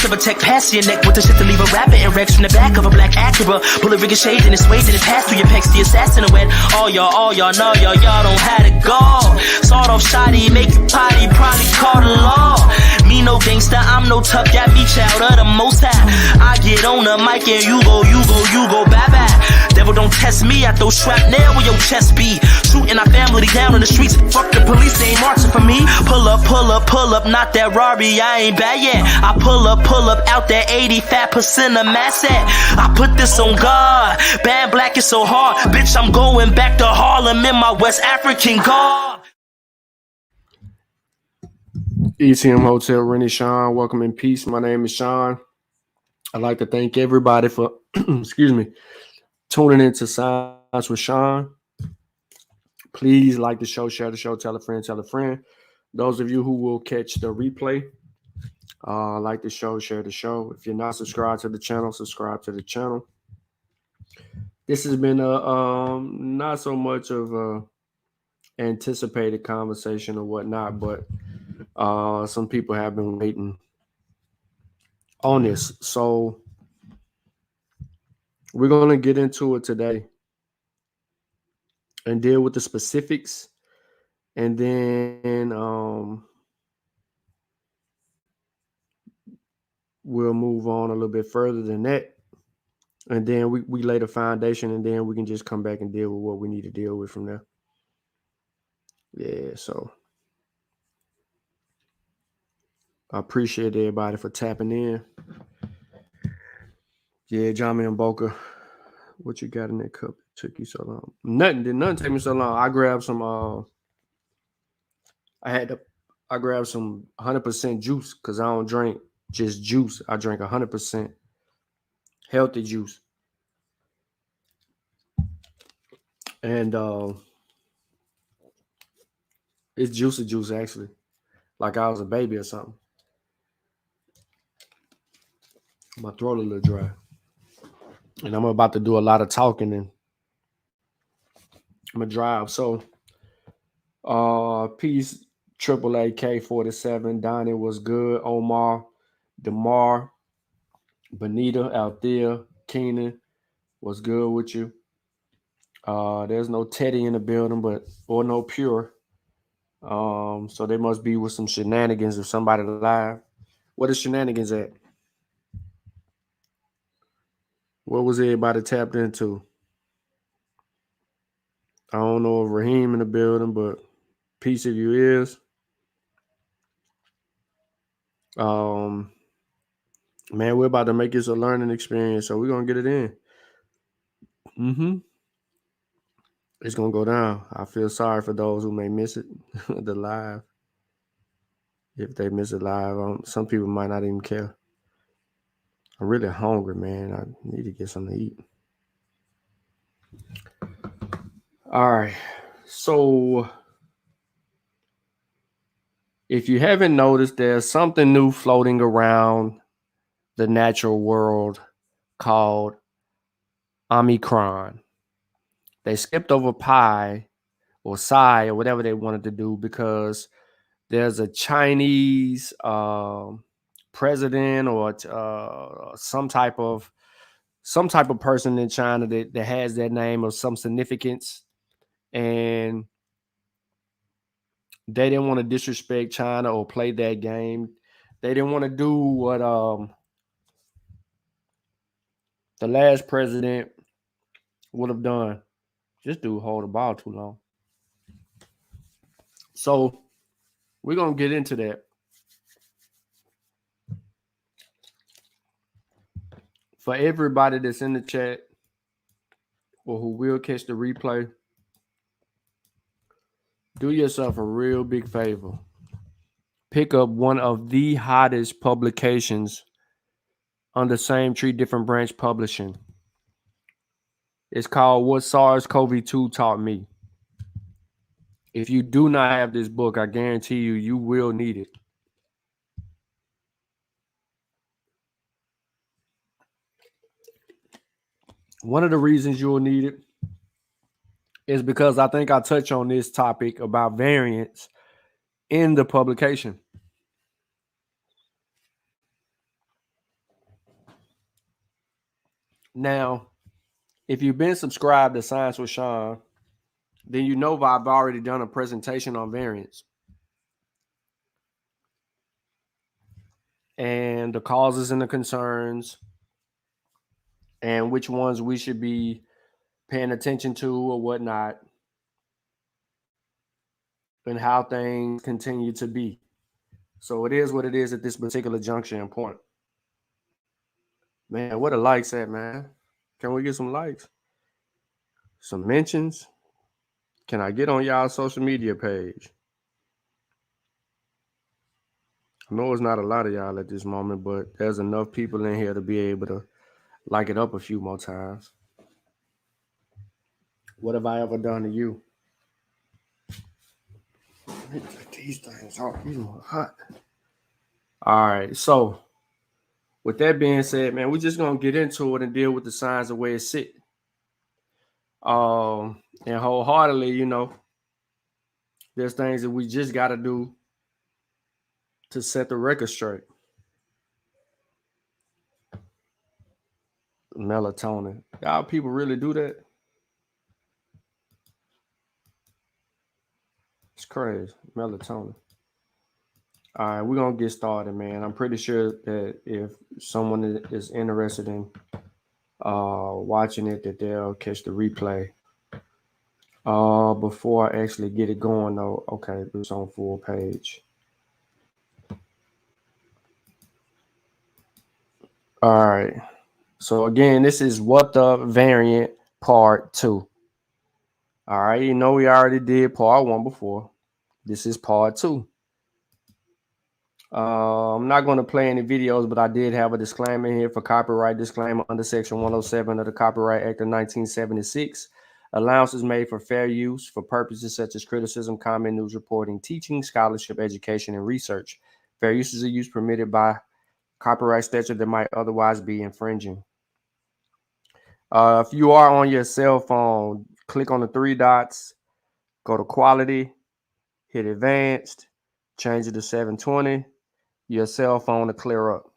of a tech pass to your neck with the shit to leave a rapper erect from the back of a black Acura. Bullet ricocheted and it swayed and it passed through your pecs. The assassin wet. All y'all know y'all don't have it go. Sawed off shoddy, make you potty, probably call the law. Me no gangster, I'm no tough, got me child of the most high. I get on the mic and you go, bye bye. Devil don't test me, I throw shrapnel where your chest be. Shooting our family down in the streets. Fuck the police, they ain't marching for me. Pull up, not that Rari, I ain't bad yet. I pull up out that 85% of mass at. I put this on God, bad black is so hard. Bitch, I'm going back to Harlem in my West African garb. ETM Hotel, Rennie Sean, welcome in peace. My name is Sean. I'd like to thank everybody for, tuning into Science with Sean. Please like the show, share the show, tell a friend. Those of you who will catch the replay, like the show, share the show. If you're not subscribed to the channel, subscribe to the channel. This has been a not so much of a anticipated conversation or whatnot, but some people have been waiting on this. So we're going to get into it today and deal with the specifics. And then we'll move on a little bit further than that. And then we lay the foundation, and then we can just come back and deal with what we need to deal with from there. Yeah, so I appreciate everybody for tapping in. Yeah, Jami and Boca, what you got in that cup? It took you so long. Nothing take me so long. I grabbed some. I grabbed some 100% juice because I don't drink just juice. I drink 100% healthy juice, and it's juicy juice actually, like I was a baby or something. My throat a little dry. And I'm about to do a lot of talking and I'm gonna drive. So peace, AAA K47, Donnie was good. Omar, DeMar, Benita, Althea, Keenan was good with you. There's no Teddy in the building, or no Pure. So they must be with some shenanigans if somebody live. What is shenanigans at? What was everybody tapped into? I don't know if Raheem in the building, but peace if you is. Man, we're about to make this a learning experience, so we're gonna get it in. It's gonna go down. I feel sorry for those who may miss it, the live. If they miss it live, some people might not even care. I'm really hungry, man. I need to get something to eat. All right. So if you haven't noticed, there's something new floating around the natural world called Omicron. They skipped over pi or psi or whatever they wanted to do because there's a Chinese president or some type of person in China that has that name of some significance, and they didn't want to disrespect China or play that game. They didn't want to do what the last president would have done. This dude hold the ball too long. So we're gonna get into that. For everybody that's in the chat or who will catch the replay, do yourself a real big favor. Pick up one of the hottest publications on the same tree, different branch publishing. It's called What Sars Cov2 Taught Me. If you do not have this book, I guarantee you will need it. One of the reasons you'll need it is because I think I touch on this topic about variants in the publication. Now, if you've been subscribed to Science with Sean, then you know I've already done a presentation on variants and the causes and the concerns and which ones we should be paying attention to or whatnot, and how things continue to be. So it is what it is at this particular junction and point. Man, what a likes at, man. Can we get some likes? Some mentions? Can I get on y'all's social media page? I know it's not a lot of y'all at this moment, but there's enough people in here to be able to like it up a few more times. What have I ever done to you? These things are hot. All right, so with that being said, man, we're just gonna get into it and deal with the signs of where it sit. And wholeheartedly, you know, there's things that we just got to do to set the record straight. Melatonin. Y'all people really do that? It's crazy. Melatonin. All right, we're going to get started, man. I'm pretty sure that if someone is interested in watching it, that they'll catch the replay. Before I actually get it going, though, okay, it's on full page. All right. So again, this is What the Variant Part 2. All right, you know we already did Part 1 before. This is Part 2. I'm not going to play any videos, but I did have a disclaimer here for copyright disclaimer under Section 107 of the Copyright Act of 1976. Allowances made for fair use for purposes such as criticism, comment, news reporting, teaching, scholarship, education, and research. Fair use is a use permitted by copyright statute that might otherwise be infringing. If you are on your cell phone, click on the three dots, go to quality, hit advanced, change it to 720. Your cell phone to clear up.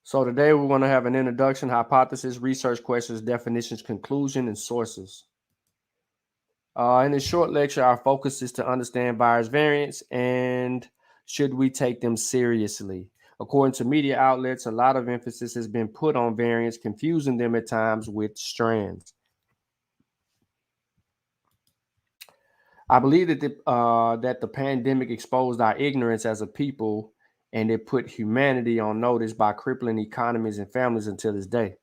So today we're going to have an introduction, hypothesis, research questions, definitions, conclusion, and sources. In this short lecture, our focus is to understand virus variants and should we take them seriously. According to media outlets, a lot of emphasis has been put on variants, confusing them at times with strands. I believe that the pandemic exposed our ignorance as a people, and it put humanity on notice by crippling economies and families until this day.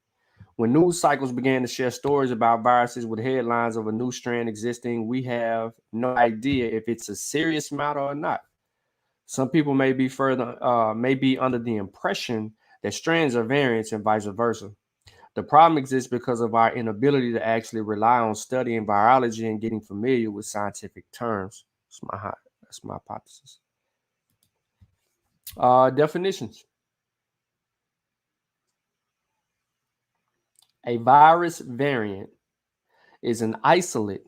When news cycles began to share stories about viruses with headlines of a new strand existing, we have no idea if it's a serious matter or not. Some people may be under the impression that strands are variants and vice versa. The problem exists because of our inability to actually rely on studying virology and getting familiar with scientific terms. That's my hypothesis. Definitions. A virus variant is an isolate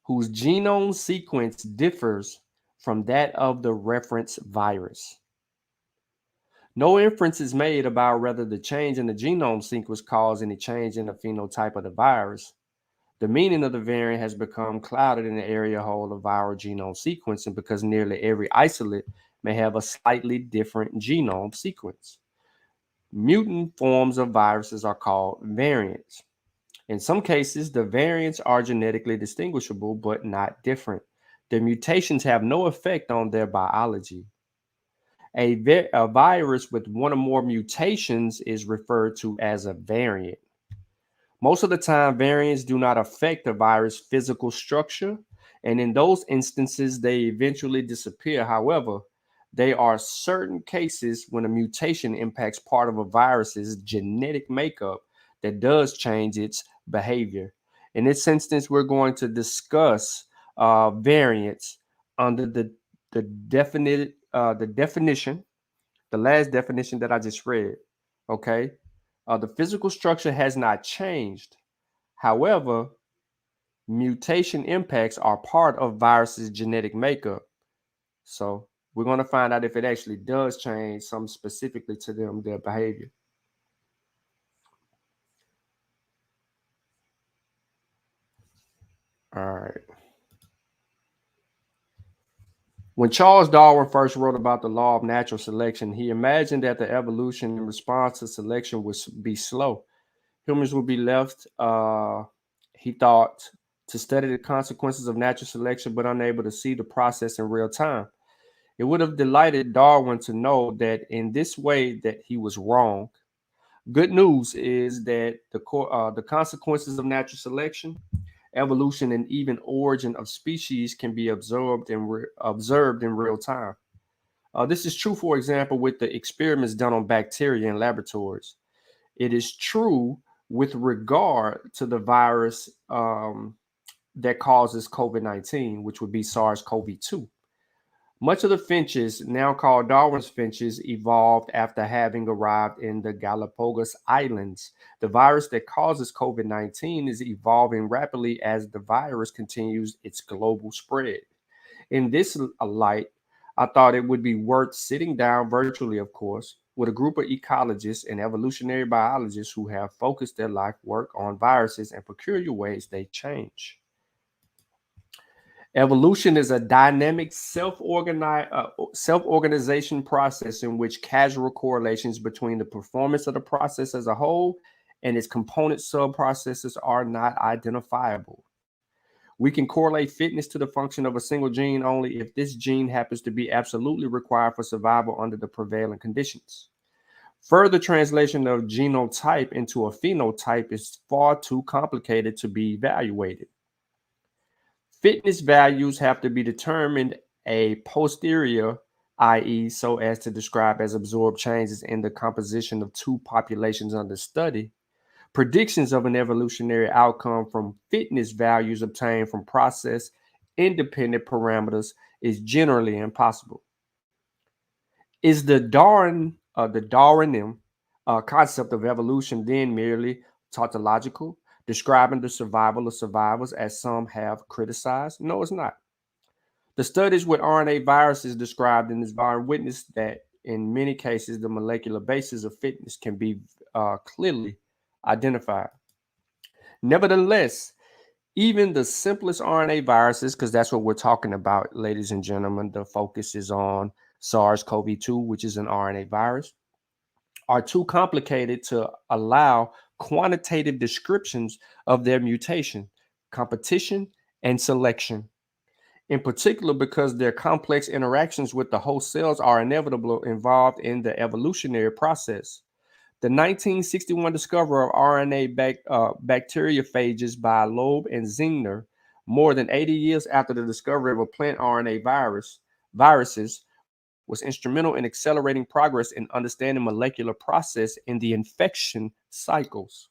whose genome sequence differs from that of the reference virus. No inference is made about whether the change in the genome sequence caused any change in the phenotype of the virus. The meaning of the variant has become clouded in the area whole of viral genome sequencing because nearly every isolate may have a slightly different genome sequence. Mutant forms of viruses are called variants. In some cases, the variants are genetically distinguishable but not different. The mutations have no effect on their biology. A virus with one or more mutations is referred to as a variant. Most of the time, variants do not affect the virus' physical structure, and in those instances, they eventually disappear. However, there are certain cases when a mutation impacts part of a virus's genetic makeup that does change its behavior. In this instance, we're going to discuss variants under the definition, the last definition that I just read. Okay, the physical structure has not changed. However, mutation impacts are part of viruses' genetic makeup. So We're going to find out if it actually does change something specifically to them, their behavior. All right. When Charles Darwin first wrote about the law of natural selection, he imagined that the evolution in response to selection would be slow. Humans would be left, he thought, to study the consequences of natural selection, but unable to see the process in real time. It would have delighted Darwin to know that in this way that he was wrong. Good news is that the consequences of natural selection, evolution, and even origin of species can be observed in real time. This is true, for example, with the experiments done on bacteria in laboratories. It is true with regard to the virus that causes COVID-19, which would be Sars Cov2. Much of the finches, now called Darwin's finches, evolved after having arrived in the Galapagos Islands. The virus that causes COVID-19 is evolving rapidly as the virus continues its global spread. In this light, I thought it would be worth sitting down virtually, of course, with a group of ecologists and evolutionary biologists who have focused their life work on viruses and peculiar ways they change. Evolution is a dynamic self-organization process in which causal correlations between the performance of the process as a whole and its component sub-processes are not identifiable. We can correlate fitness to the function of a single gene only if this gene happens to be absolutely required for survival under the prevailing conditions. Further translation of genotype into a phenotype is far too complicated to be evaluated. Fitness values have to be determined a posterior, i.e., so as to describe as absorbed changes in the composition of two populations under study. Predictions of an evolutionary outcome from fitness values obtained from process independent parameters is generally impossible. Is the Darwinian concept of evolution then merely tautological, describing the survival of survivors as some have criticized? No, it's not. The studies with RNA viruses described in this volume witness that in many cases the molecular basis of fitness can be clearly identified. Nevertheless, even the simplest RNA viruses, because that's what we're talking about, ladies and gentlemen, the focus is on SARS CoV-2, which is an RNA virus, are too complicated to allow quantitative descriptions of their mutation, competition, and selection. In particular, because their complex interactions with the host cells are inevitably involved in the evolutionary process. The 1961 discovery of RNA bacteriophages by Loeb and Zingner, more than 80 years after the discovery of a plant RNA viruses, was instrumental in accelerating progress in understanding molecular process in the infection cycles.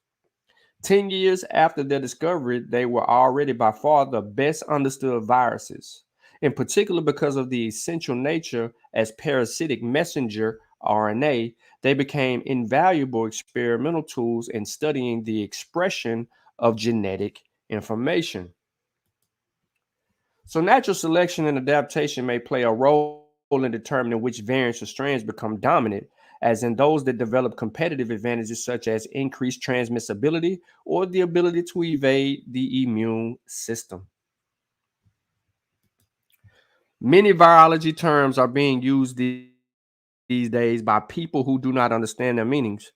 10 years after their discovery, they were already by far the best understood viruses, in particular because of the essential nature as parasitic messenger RNA. They became invaluable experimental tools in studying the expression of genetic information. So natural selection and adaptation may play a role in determining which variants or strands become dominant, as in those that develop competitive advantages such as increased transmissibility or the ability to evade the immune system. Many virology terms are being used these days by people who do not understand their meanings.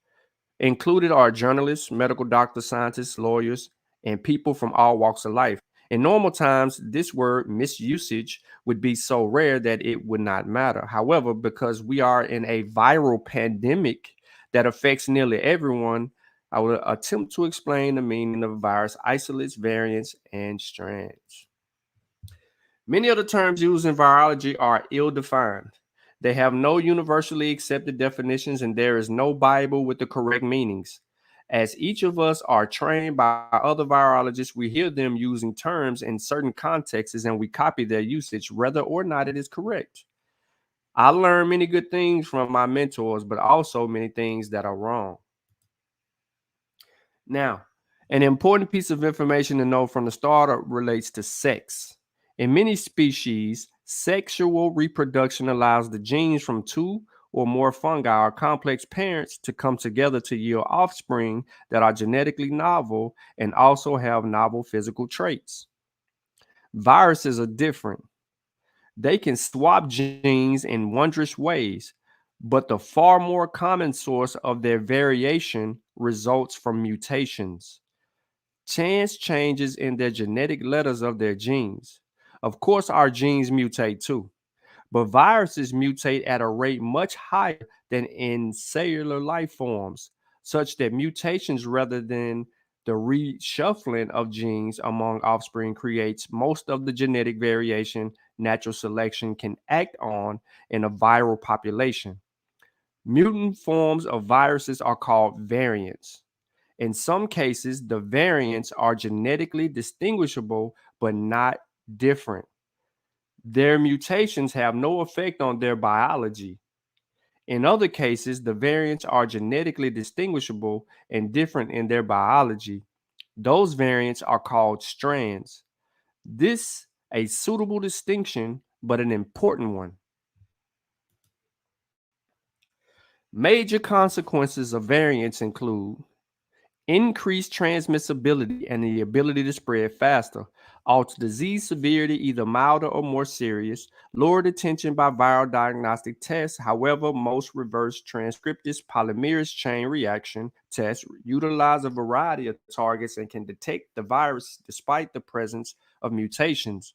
Included are journalists, medical doctors, scientists, lawyers, and people from all walks of life. In normal times, this word misusage would be so rare that it would not matter. However, because we are in a viral pandemic that affects nearly everyone, I will attempt to explain the meaning of virus isolates, variants, and strands. Many of the terms used in virology are ill-defined. They have no universally accepted definitions, and there is no Bible with the correct meanings. As each of us are trained by other virologists, we hear them using terms in certain contexts and we copy their usage, whether or not it is correct. I learned many good things from my mentors, but also many things that are wrong. Now, an important piece of information to know from the start relates to sex. In many species, Sexual reproduction allows the genes from two or more fungi or complex parents to come together to yield offspring that are genetically novel and also have novel physical traits. Viruses are different. They can swap genes in wondrous ways, but the far more common source of their variation results from mutations. Chance changes in their genetic letters of their genes. Of course, our genes mutate too, but viruses mutate at a rate much higher than in cellular life forms, such that mutations rather than the reshuffling of genes among offspring creates most of the genetic variation natural selection can act on in a viral population. Mutant forms of viruses are called variants. In some cases, the variants are genetically distinguishable but not different. Their mutations have no effect on their biology. In other cases, the variants are genetically distinguishable and different in their biology. Those variants are called strands. This a suitable distinction, but an important one. Major consequences of variants include increased transmissibility and the ability to spread faster, alter disease severity either milder or more serious, lower detection by viral diagnostic tests. However, most reverse transcriptase polymerase chain reaction tests utilize a variety of targets and can detect the virus despite the presence of mutations.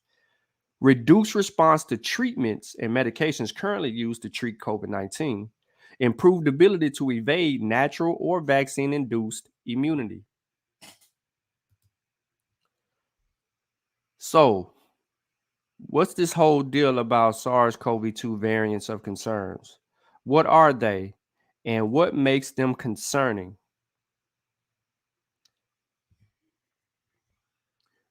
Reduce response to treatments and medications currently used to treat COVID-19. Improved ability to evade natural or vaccine-induced immunity. So, what's this whole deal about SARS-CoV-2 variants of concerns? What are they, and what makes them concerning?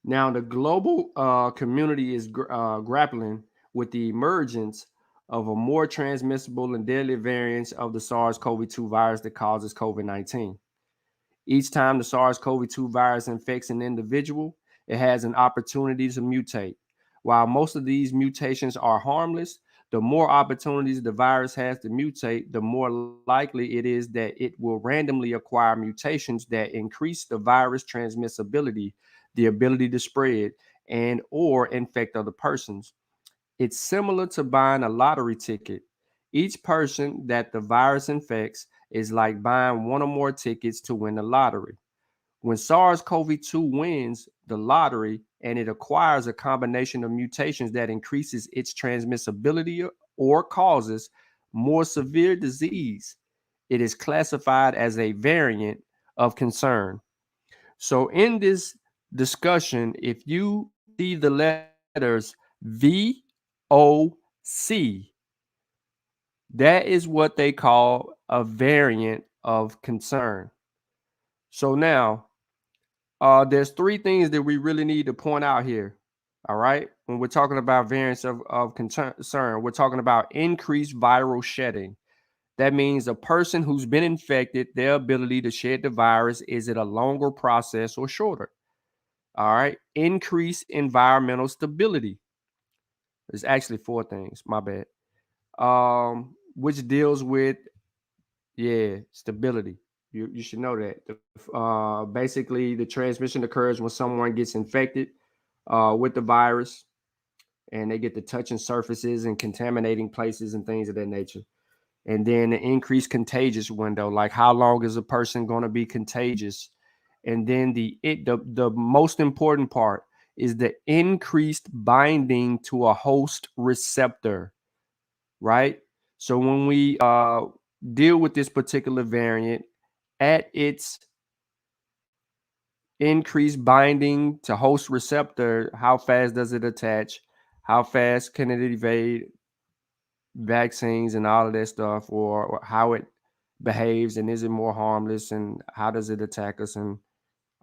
Now, the global community is grappling with the emergence of a more transmissible and deadly variant of the SARS-CoV-2 virus that causes COVID-19. Each time the SARS-CoV-2 virus infects an individual, it has an opportunity to mutate. While most of these mutations are harmless, the more opportunities the virus has to mutate, the more likely it is that it will randomly acquire mutations that increase the virus transmissibility, the ability to spread, and or infect other persons. It's similar to buying a lottery ticket. Each person that the virus infects is like buying one or more tickets to win the lottery. When SARS-CoV-2 wins the lottery and it acquires a combination of mutations that increases its transmissibility or causes more severe disease, it is classified as a variant of concern. So in this discussion, if you see the letters V, O, C, that is what they call a variant of concern. So now, there's three things that we really need to point out here. All right. When we're talking about variants of concern, we're talking about increased viral shedding. That means a person who's been infected, their ability to shed the virus, is it a longer process or shorter? All right. Increased environmental stability. There's actually four things. My bad. Which deals with stability. You should know that. Basically, the transmission occurs when someone gets infected with the virus, and they get to touching surfaces and contaminating places and things of that nature. And then the increased contagious window, like how long is a person going to be contagious? And then the most important part is the increased binding to a host receptor, right? So when we deal with this particular variant at its increased binding to host receptor, how fast does it attach? How fast can it evade vaccines and all of that stuff, or how it behaves, and is it more harmless, and how does it attack us, and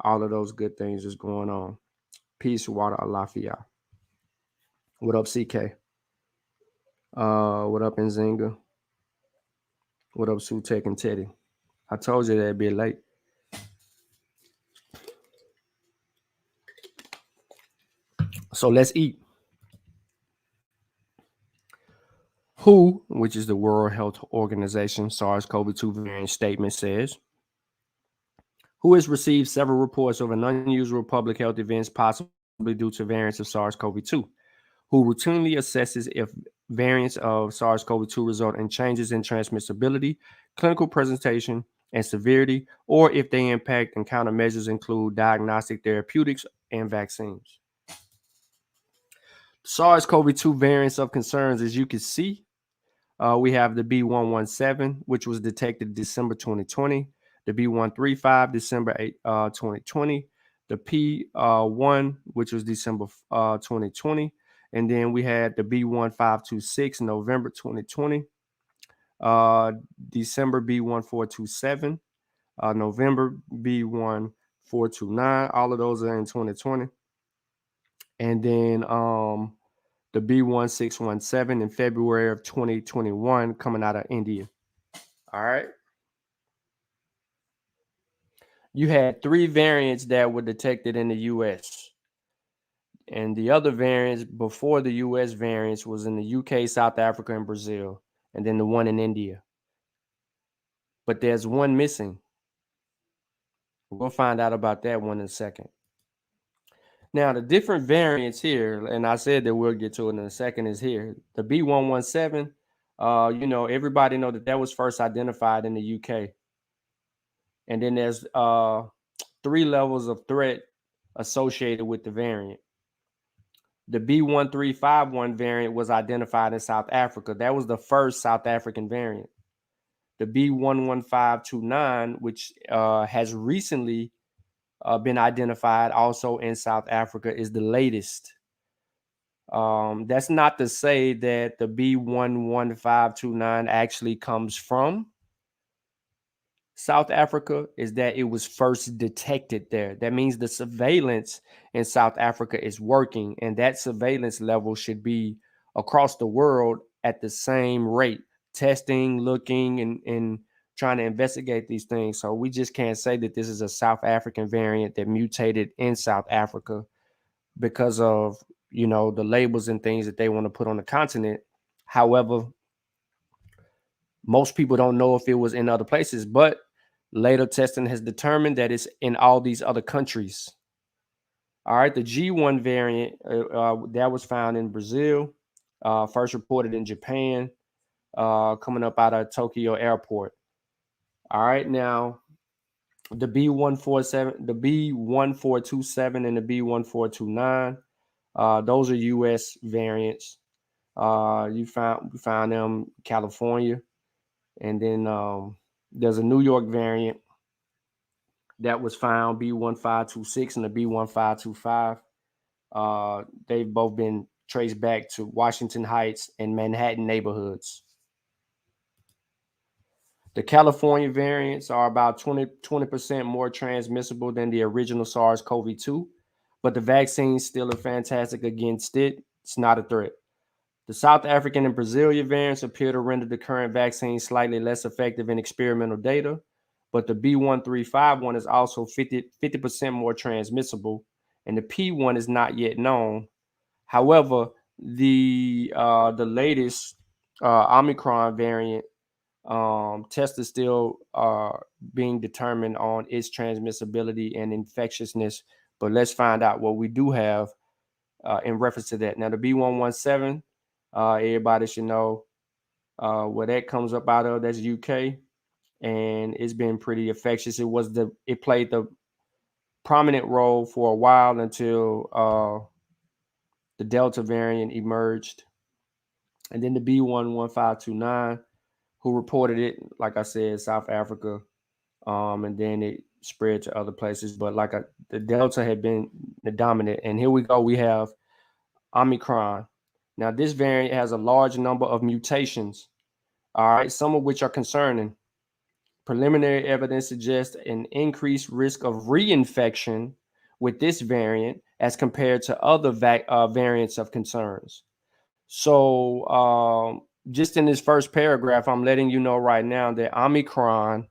all of those good things is going on. Peace, water, alafia. What up, CK? What up, Nzinga? What up, Sutek and Teddy? I told you that'd be late. So let's eat. WHO, which is the World Health Organization, SARS-CoV-2 variant statement says, WHO has received several reports of an unusual public health events possibly due to variants of SARS-CoV-2. WHO routinely assesses if variants of SARS-CoV-2 result in changes in transmissibility, clinical presentation, and severity, or if they impact and countermeasures include diagnostic therapeutics and vaccines. SARS-CoV-2 variants of concerns, as you can see, we have the B117, which was detected December 2020, the B135, December 2020, the P1, which was December 2020, and then we had the B1526, November 2020, December B1427, November B1429. All of those are in 2020. And then the B1617 in February of 2021 coming out of India. All right. You had 3 variants that were detected in the U.S. And the other variants before the U.S. variants was in the UK, South Africa, and Brazil. And then the one in India. But there's one missing. We'll find out about that one in a second. Now, the different variants here, and I said that we'll get to it in a second, is here. The B117, everybody know that was first identified in the UK. And then there's 3 levels of threat associated with the variant. The B1351 variant was identified in South Africa. That was the first South African variant. The B11529, which has recently been identified also in South Africa, is the latest. That's not to say that the B11529 actually comes from South Africa, is that it was first detected there. That means the surveillance in South Africa is working, and that surveillance level should be across the world at the same rate, testing, looking, and trying to investigate these things. So we just can't say that this is a South African variant that mutated in South Africa because of, the labels and things that they want to put on the continent. However, most people don't know if it was in other places, but later testing has determined that it's in all these other countries. All right, the G1 variant that was found in Brazil, first reported in Japan, coming up out of Tokyo Airport. All right, now the B147, the B1427, and the B1429, those are U.S. variants. We found them in California, and then there's a New York variant that was found, B1526 and the B1525. They've both been traced back to Washington Heights and Manhattan neighborhoods. The California variants are about 20% more transmissible than the original SARS-CoV-2, but the vaccines still are fantastic against it. It's not a threat. The South African and Brazilian variants appear to render the current vaccine slightly less effective in experimental data, but the B1351 is also 50% more transmissible, and the P1 is not yet known. However, the latest Omicron variant test is still being determined on its transmissibility and infectiousness, but let's find out what we do have in reference to that. Now, the B117, everybody should know where that comes up out of. That's UK, and it's been pretty infectious. It played the prominent role for a while until the Delta variant emerged, and then the B11529, who reported it, like I said, South Africa, and then it spread to other places. But the Delta had been the dominant, and here we go. We have Omicron. Now, this variant has a large number of mutations, all right, some of which are concerning. Preliminary evidence suggests an increased risk of reinfection with this variant as compared to other variants of concerns. So just in this first paragraph, I'm letting you know right now that Omicron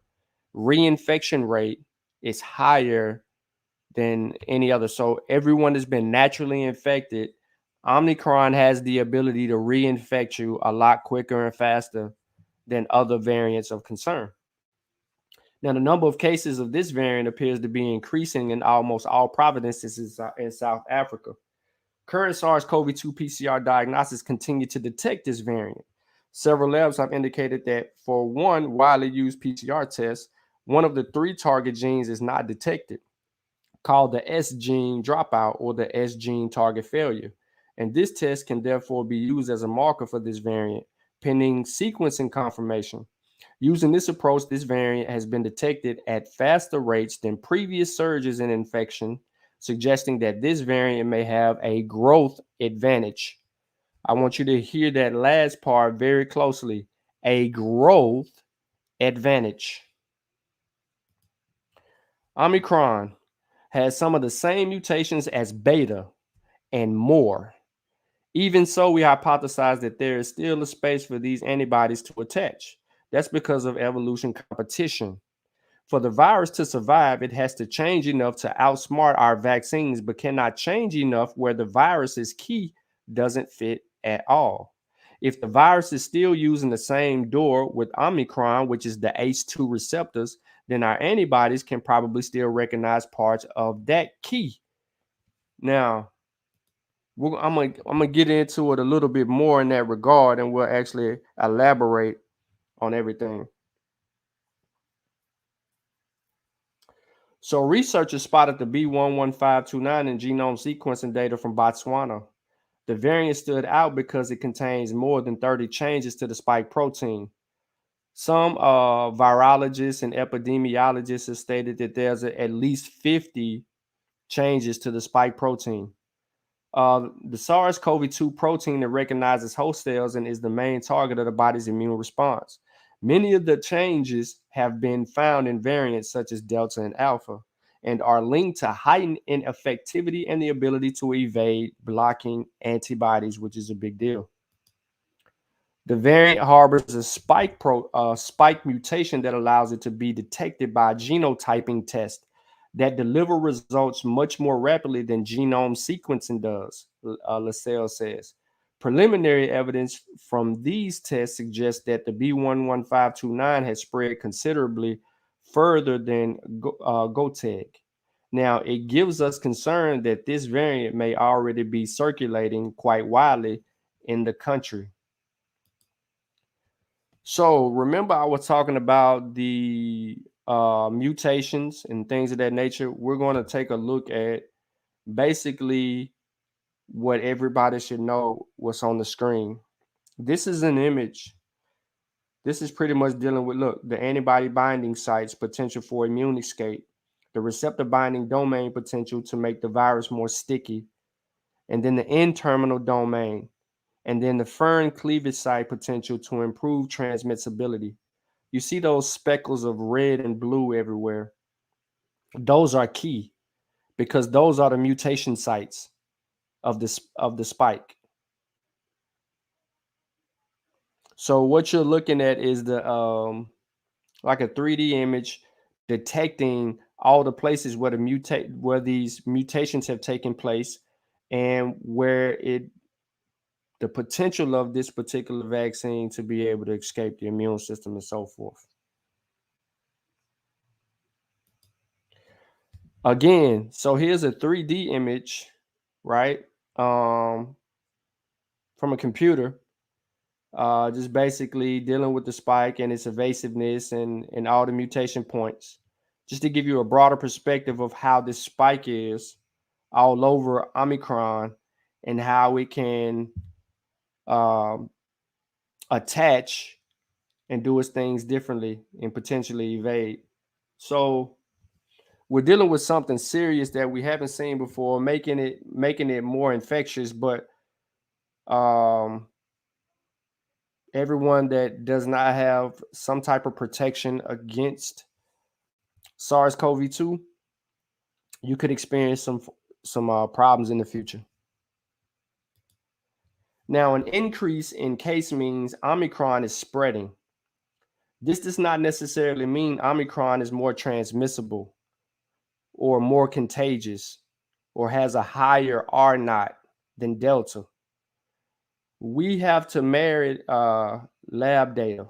reinfection rate is higher than any other. So everyone has been naturally infected. Omicron has the ability to reinfect you a lot quicker and faster than other variants of concern. Now, the number of cases of this variant appears to be increasing in almost all provinces in South Africa. Current SARS-CoV-2 PCR diagnostics continue to detect this variant. Several labs have indicated that for one widely used PCR test, one of the 3 target genes is not detected, called the S gene dropout or the S gene target failure. And this test can therefore be used as a marker for this variant, pending sequencing confirmation. Using this approach, this variant has been detected at faster rates than previous surges in infection, suggesting that this variant may have a growth advantage. I want you to hear that last part very closely. A growth advantage. Omicron has some of the same mutations as beta and more. Even so, we hypothesize that there is still a space for these antibodies to attach. That's because of evolution competition. For the virus to survive, it has to change enough to outsmart our vaccines, but cannot change enough where the virus's key doesn't fit at all. If the virus is still using the same door with Omicron, which is the ACE2 receptors, then our antibodies can probably still recognize parts of that key. Now, I'm gonna get into it a little bit more in that regard, and we'll actually elaborate on everything. So researchers spotted the B11529 in genome sequencing data from Botswana. The variant stood out because it contains more than 30 changes to the spike protein. Some virologists and epidemiologists have stated that there's at least 50 changes to the spike protein. The SARS-CoV-2 protein that recognizes host cells and is the main target of the body's immune response. Many of the changes have been found in variants such as Delta and Alpha and are linked to heightened infectivity and the ability to evade blocking antibodies, which is a big deal. The variant harbors a spike mutation that allows it to be detected by a genotyping test that deliver results much more rapidly than genome sequencing does, Lascelles says. Preliminary evidence from these tests suggests that the B11529 has spread considerably further than Goteg. Now, it gives us concern that this variant may already be circulating quite widely in the country. So remember, I was talking about the mutations and things of that nature. We're going to take a look at basically what everybody should know what's on the screen. This is an image. This is pretty much dealing with, look, the antibody binding sites, potential for immune escape, the receptor binding domain potential to make the virus more sticky, and then the N-terminal domain, and then the furin cleavage site potential to improve transmissibility. You see those speckles of red and blue everywhere. Those are key because those are the mutation sites of the spike. So what you're looking at is the like a 3D image detecting all the places where these mutations have taken place and where the potential of this particular vaccine to be able to escape the immune system and so forth. Again, so here's a 3D image, right? From a computer, just basically dealing with the spike and its evasiveness and all the mutation points, just to give you a broader perspective of how this spike is all over Omicron and how it can attach and do its things differently and potentially evade. So we're dealing with something serious that we haven't seen before, making it more infectious, but everyone that does not have some type of protection against SARS-CoV-2, you could experience some problems in the future. Now, an increase in case means Omicron is spreading. This does not necessarily mean Omicron is more transmissible or more contagious or has a higher R naught than Delta. we have to marry lab data.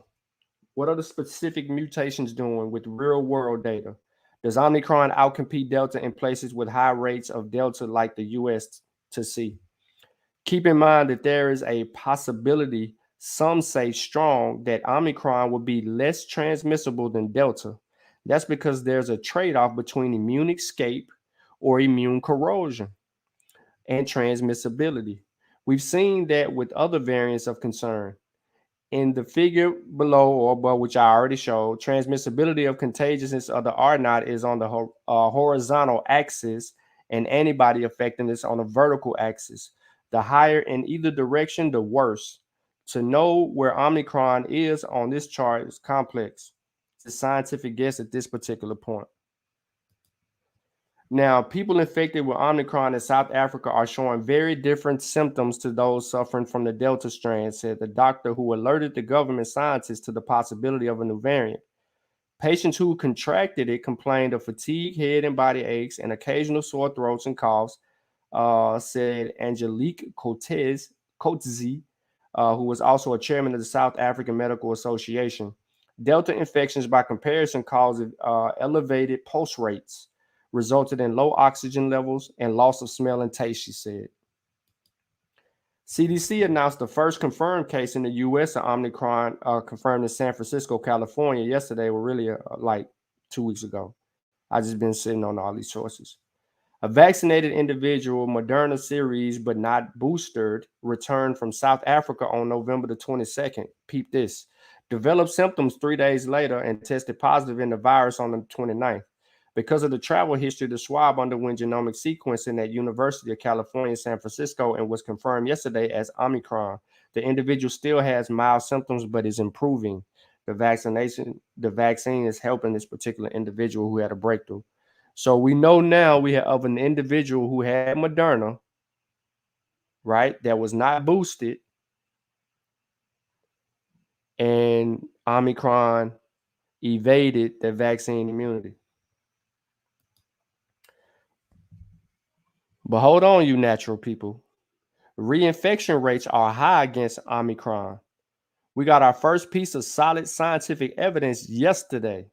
What are the specific mutations doing with real world data? Does Omicron outcompete Delta in places with high rates of Delta like the US to see? Keep in mind that there is a possibility, some say strong, that Omicron will be less transmissible than Delta. That's because there's a trade-off between immune escape or immune corrosion and transmissibility. We've seen that with other variants of concern. In the figure below or above, which I already showed, transmissibility of contagiousness of the R naught is on the horizontal axis and antibody effectiveness on the vertical axis. The higher in either direction, the worse. To know where Omicron is on this chart is complex. It's a scientific guess at this particular point. Now, people infected with Omicron in South Africa are showing very different symptoms to those suffering from the Delta strain, said the doctor who alerted the government scientists to the possibility of a new variant. Patients who contracted it complained of fatigue, head and body aches, and occasional sore throats and coughs, said Angelique Coetzee, who was also a chairman of the South African Medical Association. Delta infections, by comparison, cause elevated pulse rates, resulted in low oxygen levels and loss of smell and taste, she said. CDC announced the first confirmed case in the U.S. of Omicron, confirmed in San Francisco, California yesterday, or really like 2 weeks ago. I just been sitting on all these sources. A vaccinated individual, Moderna series, but not boosted, returned from South Africa on November the 22nd. Peep this. Developed symptoms 3 days later and tested positive in the virus on the 29th. Because of the travel history, the swab underwent genomic sequencing at University of California, San Francisco, and was confirmed yesterday as Omicron. The individual still has mild symptoms, but is improving. The vaccine is helping this particular individual who had a breakthrough. So we know now we have of an individual who had Moderna, right, that was not boosted, and Omicron evaded the vaccine immunity. But hold on, you natural people. Reinfection rates are high against Omicron. We got our first piece of solid scientific evidence yesterday.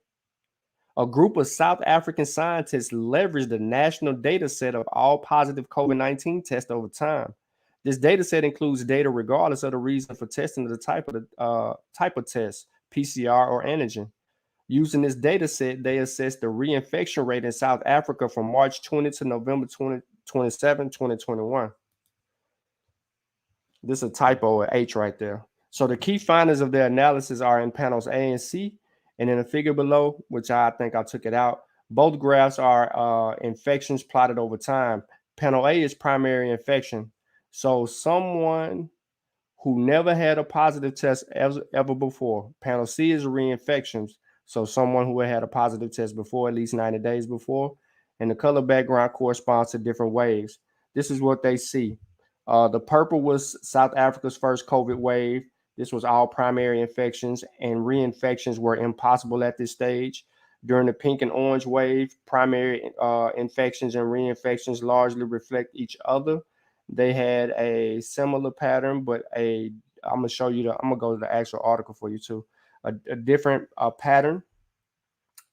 A group of South African scientists leveraged the national data set of all positive COVID-19 tests over time. This data set includes data regardless of the reason for testing, the type of test, PCR or antigen. Using this data set, they assessed the reinfection rate in South Africa from March 20 to November 27, 2021. This is a typo, a H right there. So the key findings of their analysis are in panels A and C, and in the figure below, which I think I took it out. Both graphs are infections plotted over time. Panel A is primary infection. So someone who never had a positive test ever before. Panel C is reinfections. So someone who had a positive test before, at least 90 days before. And the color background corresponds to different waves. This is what they see. The purple was South Africa's first COVID wave. This was all primary infections, and reinfections were impossible at this stage. During the pink and orange wave, primary infections and reinfections largely reflect each other. They had a similar pattern, but I'm gonna show you I'm gonna go to the actual article for you too. A different pattern,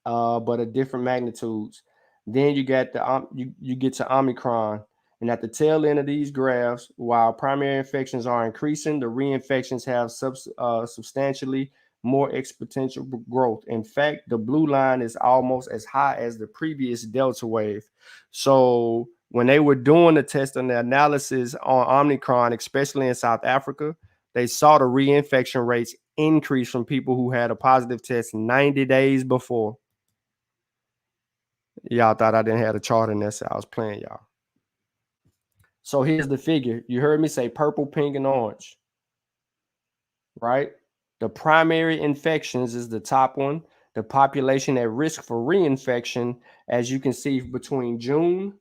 but at different magnitudes. Then you get you get to Omicron. And at the tail end of these graphs, while primary infections are increasing, the reinfections have substantially more exponential growth. In fact, the blue line is almost as high as the previous Delta wave. So when they were doing the test and the analysis on Omicron, especially in South Africa, they saw the reinfection rates increase from people who had a positive test 90 days before. Y'all thought I didn't have a chart in there, so I was playing y'all. So here's the figure. You heard me say purple, pink, and orange, right? The primary infections is the top one. The population at risk for reinfection, as you can see, between June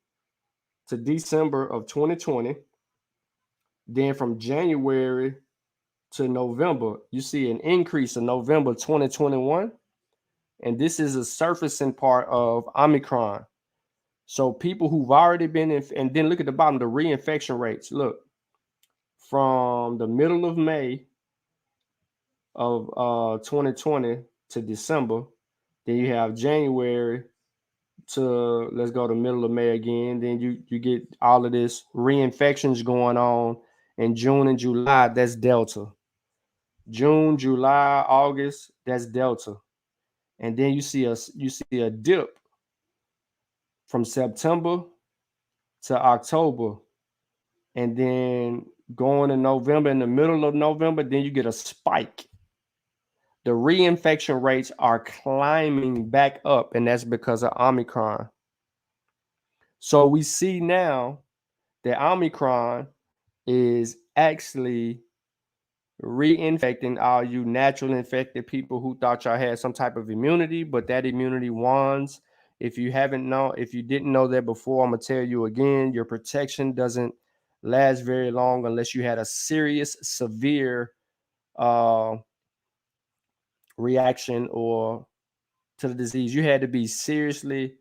to December of 2020, then from January to November, you see an increase in November 2021. And this is a surfacing part of Omicron. So people who've already been in, and then look at the bottom, the reinfection rates. Look, from the middle of May of 2020 to December. Then you have January to, let's go to middle of May again. Then you get all of this reinfections going on in June and July. That's Delta. June, July, August, that's Delta. And then you see a dip from September to October. And then going to November, in the middle of November, then you get a spike. The reinfection rates are climbing back up, and that's because of Omicron. So we see now that Omicron is actually reinfecting all you natural infected people who thought y'all had some type of immunity, but that immunity wanes. If you didn't know that before, I'm gonna tell you again, your protection doesn't last very long unless you had a serious, severe reaction or to the disease. You had to be seriously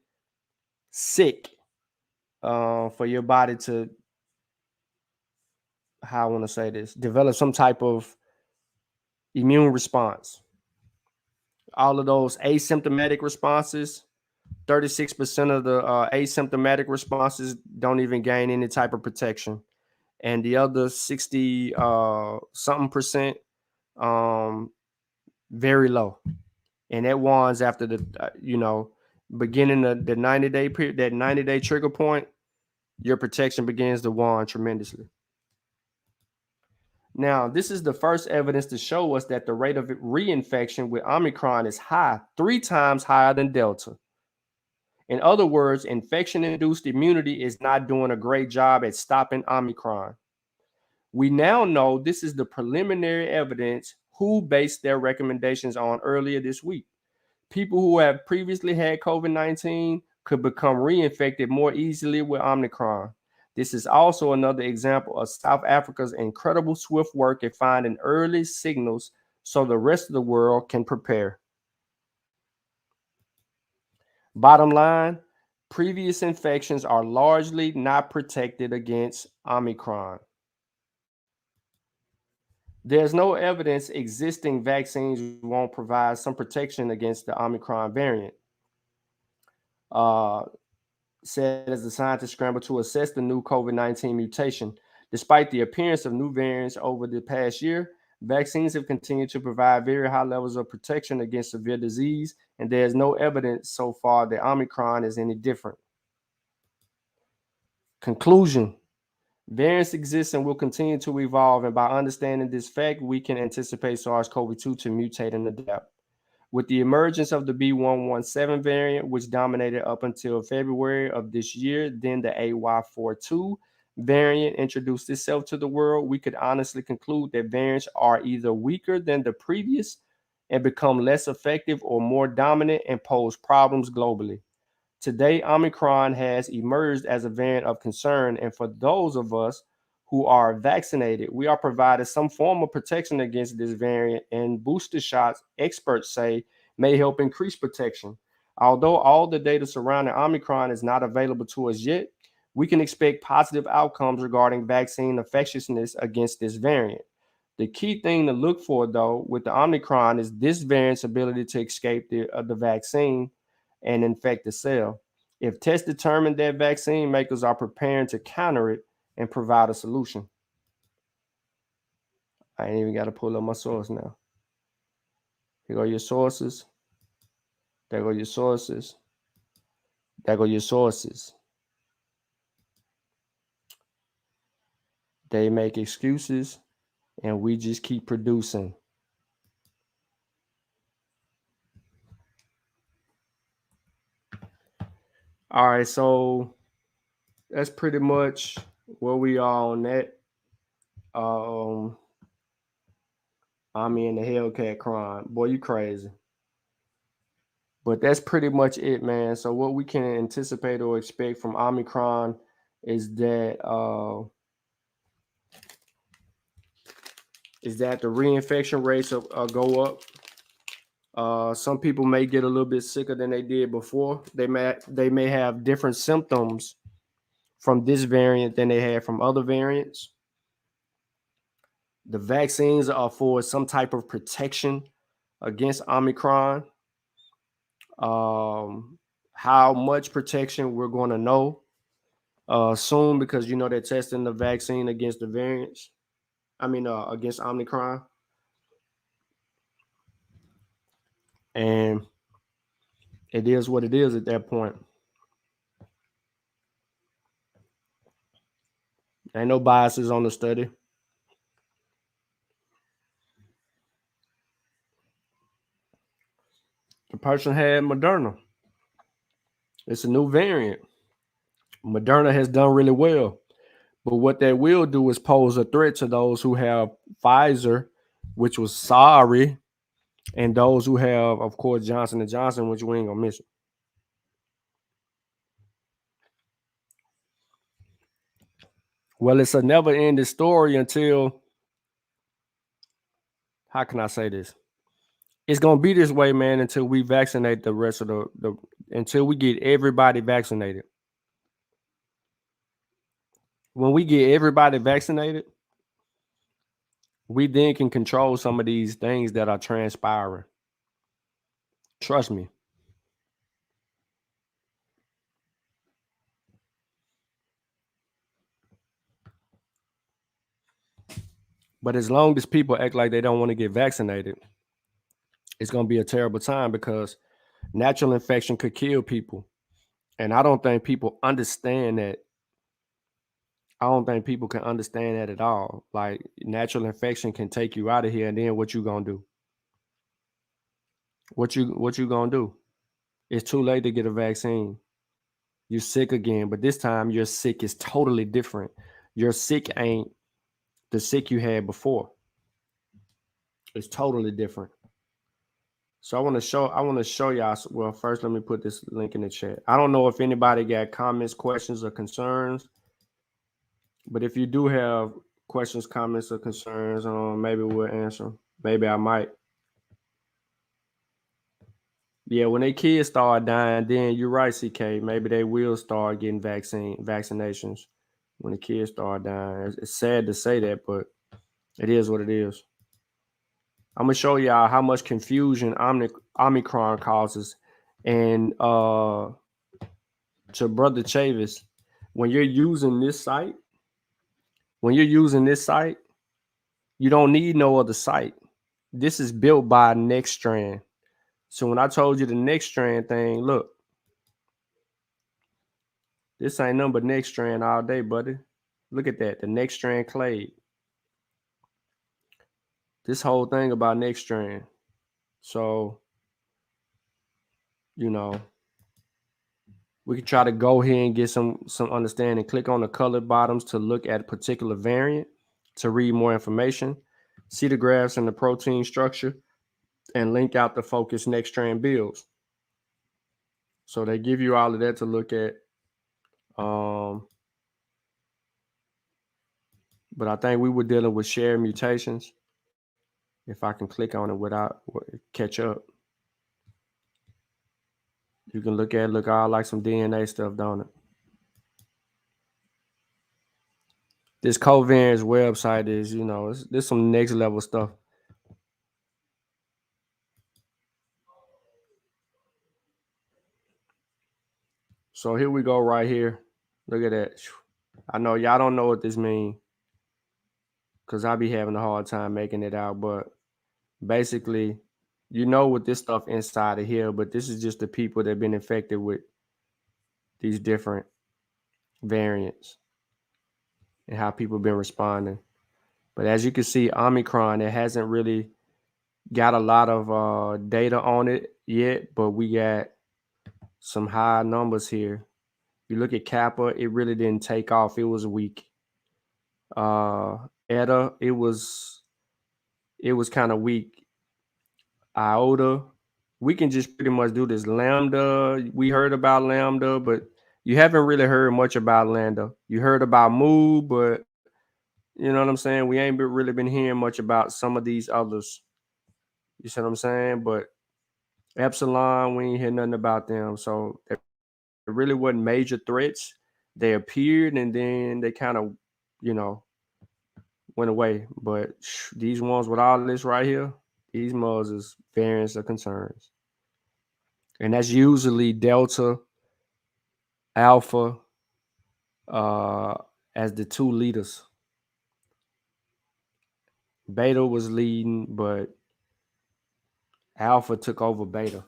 sick for your body to, how I want to say this, develop some type of immune response. All of those asymptomatic responses, 36% of the asymptomatic responses don't even gain any type of protection. And the other 60 something percent, very low. And that wanes after the, beginning of the 90-day period, that 90-day trigger point, your protection begins to wane tremendously. Now, this is the first evidence to show us that the rate of reinfection with Omicron is high, 3 times higher than Delta. In other words, infection-induced immunity is not doing a great job at stopping Omicron. We now know this is the preliminary evidence WHO based their recommendations on earlier this week. People who have previously had COVID-19 could become reinfected more easily with Omicron. This is also another example of South Africa's incredible swift work at finding early signals so the rest of the world can prepare. Bottom line, previous infections are largely not protected against Omicron. There's no evidence existing vaccines won't provide some protection against the Omicron variant. Said as the scientists scramble to assess the new COVID-19 mutation. Despite the appearance of new variants over the past year, vaccines have continued to provide very high levels of protection against severe disease, and there is no evidence so far that Omicron is any different. Conclusion: variants exist and will continue to evolve, and by understanding this fact, we can anticipate Sars Cov2 to mutate and adapt. With the emergence of the B.1.1.7 variant, which dominated up until February of this year, then the AY.4.2 variant introduced itself to the world, we could honestly conclude that variants are either weaker than the previous and become less effective, or more dominant and pose problems globally. Today, Omicron has emerged as a variant of concern, and for those of us who are vaccinated, we are provided some form of protection against this variant, and booster shots, experts say, may help increase protection. Although all the data surrounding Omicron is not available to us yet, we can expect positive outcomes regarding vaccine effectiveness against this variant. The key thing to look for, though, with the Omicron is this variant's ability to escape the vaccine and infect the cell. If tests determine that vaccine makers are preparing to counter it and provide a solution. I ain't even got to pull up my source now. Here go your sources. There go your sources. There go your sources. They make excuses, and we just keep producing. All right, so that's pretty much where we are on that. I'm in the Hellcat crying. Boy, you crazy. But that's pretty much it, man. So what we can anticipate or expect from Omicron is that the reinfection rates go up. Some people may get a little bit sicker than they did before. They may have different symptoms from this variant than they had from other variants. The vaccines are for some type of protection against Omicron. How much protection we're going to know soon, because they're testing the vaccine against the variants. Against Omicron. And it is what it is at that point. Ain't no biases on the study. The person had Moderna. It's a new variant. Moderna has done really well. But what that will do is pose a threat to those who have Pfizer, which was sorry, and those who have, of course, Johnson & Johnson, which we ain't gonna miss it. Well, it's a never-ending story until, how can I say this? It's gonna be this way, man, until we vaccinate the rest of until we get everybody vaccinated. When we get everybody vaccinated, we then can control some of these things that are transpiring. Trust me. But as long as people act like they don't want to get vaccinated, it's going to be a terrible time, because natural infection could kill people. And I don't think people understand that. I don't think people can understand that at all. Like, natural infection can take you out of here, and then what you going to do? What you going to do? It's too late to get a vaccine. You're sick again, but this time your sick is totally different. Your sick ain't the sick you had before. It's totally different. So I want to show y'all. Well, first let me put this link in the chat. I don't know if anybody got comments, questions, or concerns, but if you do have questions, comments, or concerns, maybe we'll answer them. Maybe I might. Yeah, when their kids start dying, then you're right, CK. Maybe they will start getting vaccinations when the kids start dying. It's sad to say that, but it is what it is. I'm going to show y'all how much confusion Omicron causes. And to Brother Chavis, when you're using this site, you don't need no other site. This is built by NextStrand. So when I told you the NextStrand thing, look, this ain't nothing but NextStrand all day, buddy. Look at that, the NextStrand clade. This whole thing about NextStrand. So, we can try to go here and get some understanding. Click on the colored bottoms to look at a particular variant, to read more information, see the graphs and the protein structure, and link out the focus NextStrand builds. So they give you all of that to look at. But I think we were dealing with shared mutations. If I can click on it without catch up, you can look all like some DNA stuff, don't it? This covariance website is, there's some next level stuff. So here we go right here. Look at that. I know y'all don't know what this means, because I be having a hard time making it out. But basically, what this stuff inside of here, but this is just the people that have been infected with these different variants and how people have been responding. But as you can see, Omicron, it hasn't really got a lot of data on it yet, but we got some high numbers here. You look at Kappa, it really didn't take off. It was weak. Eta, it was kind of weak. Iota, we can just pretty much do this. Lambda, we heard about Lambda, but you haven't really heard much about Lambda. You heard about Mu, but you know what I'm saying? We ain't really been hearing much about some of these others. You see what I'm saying? But Epsilon, we ain't hear nothing about them. So there really wasn't major threats. They appeared, and then they kind of, went away. But these ones with all this right here, these mugs is variants of concerns. And that's usually Delta, Alpha, as the two leaders. Beta was leading, but Alpha took over Beta.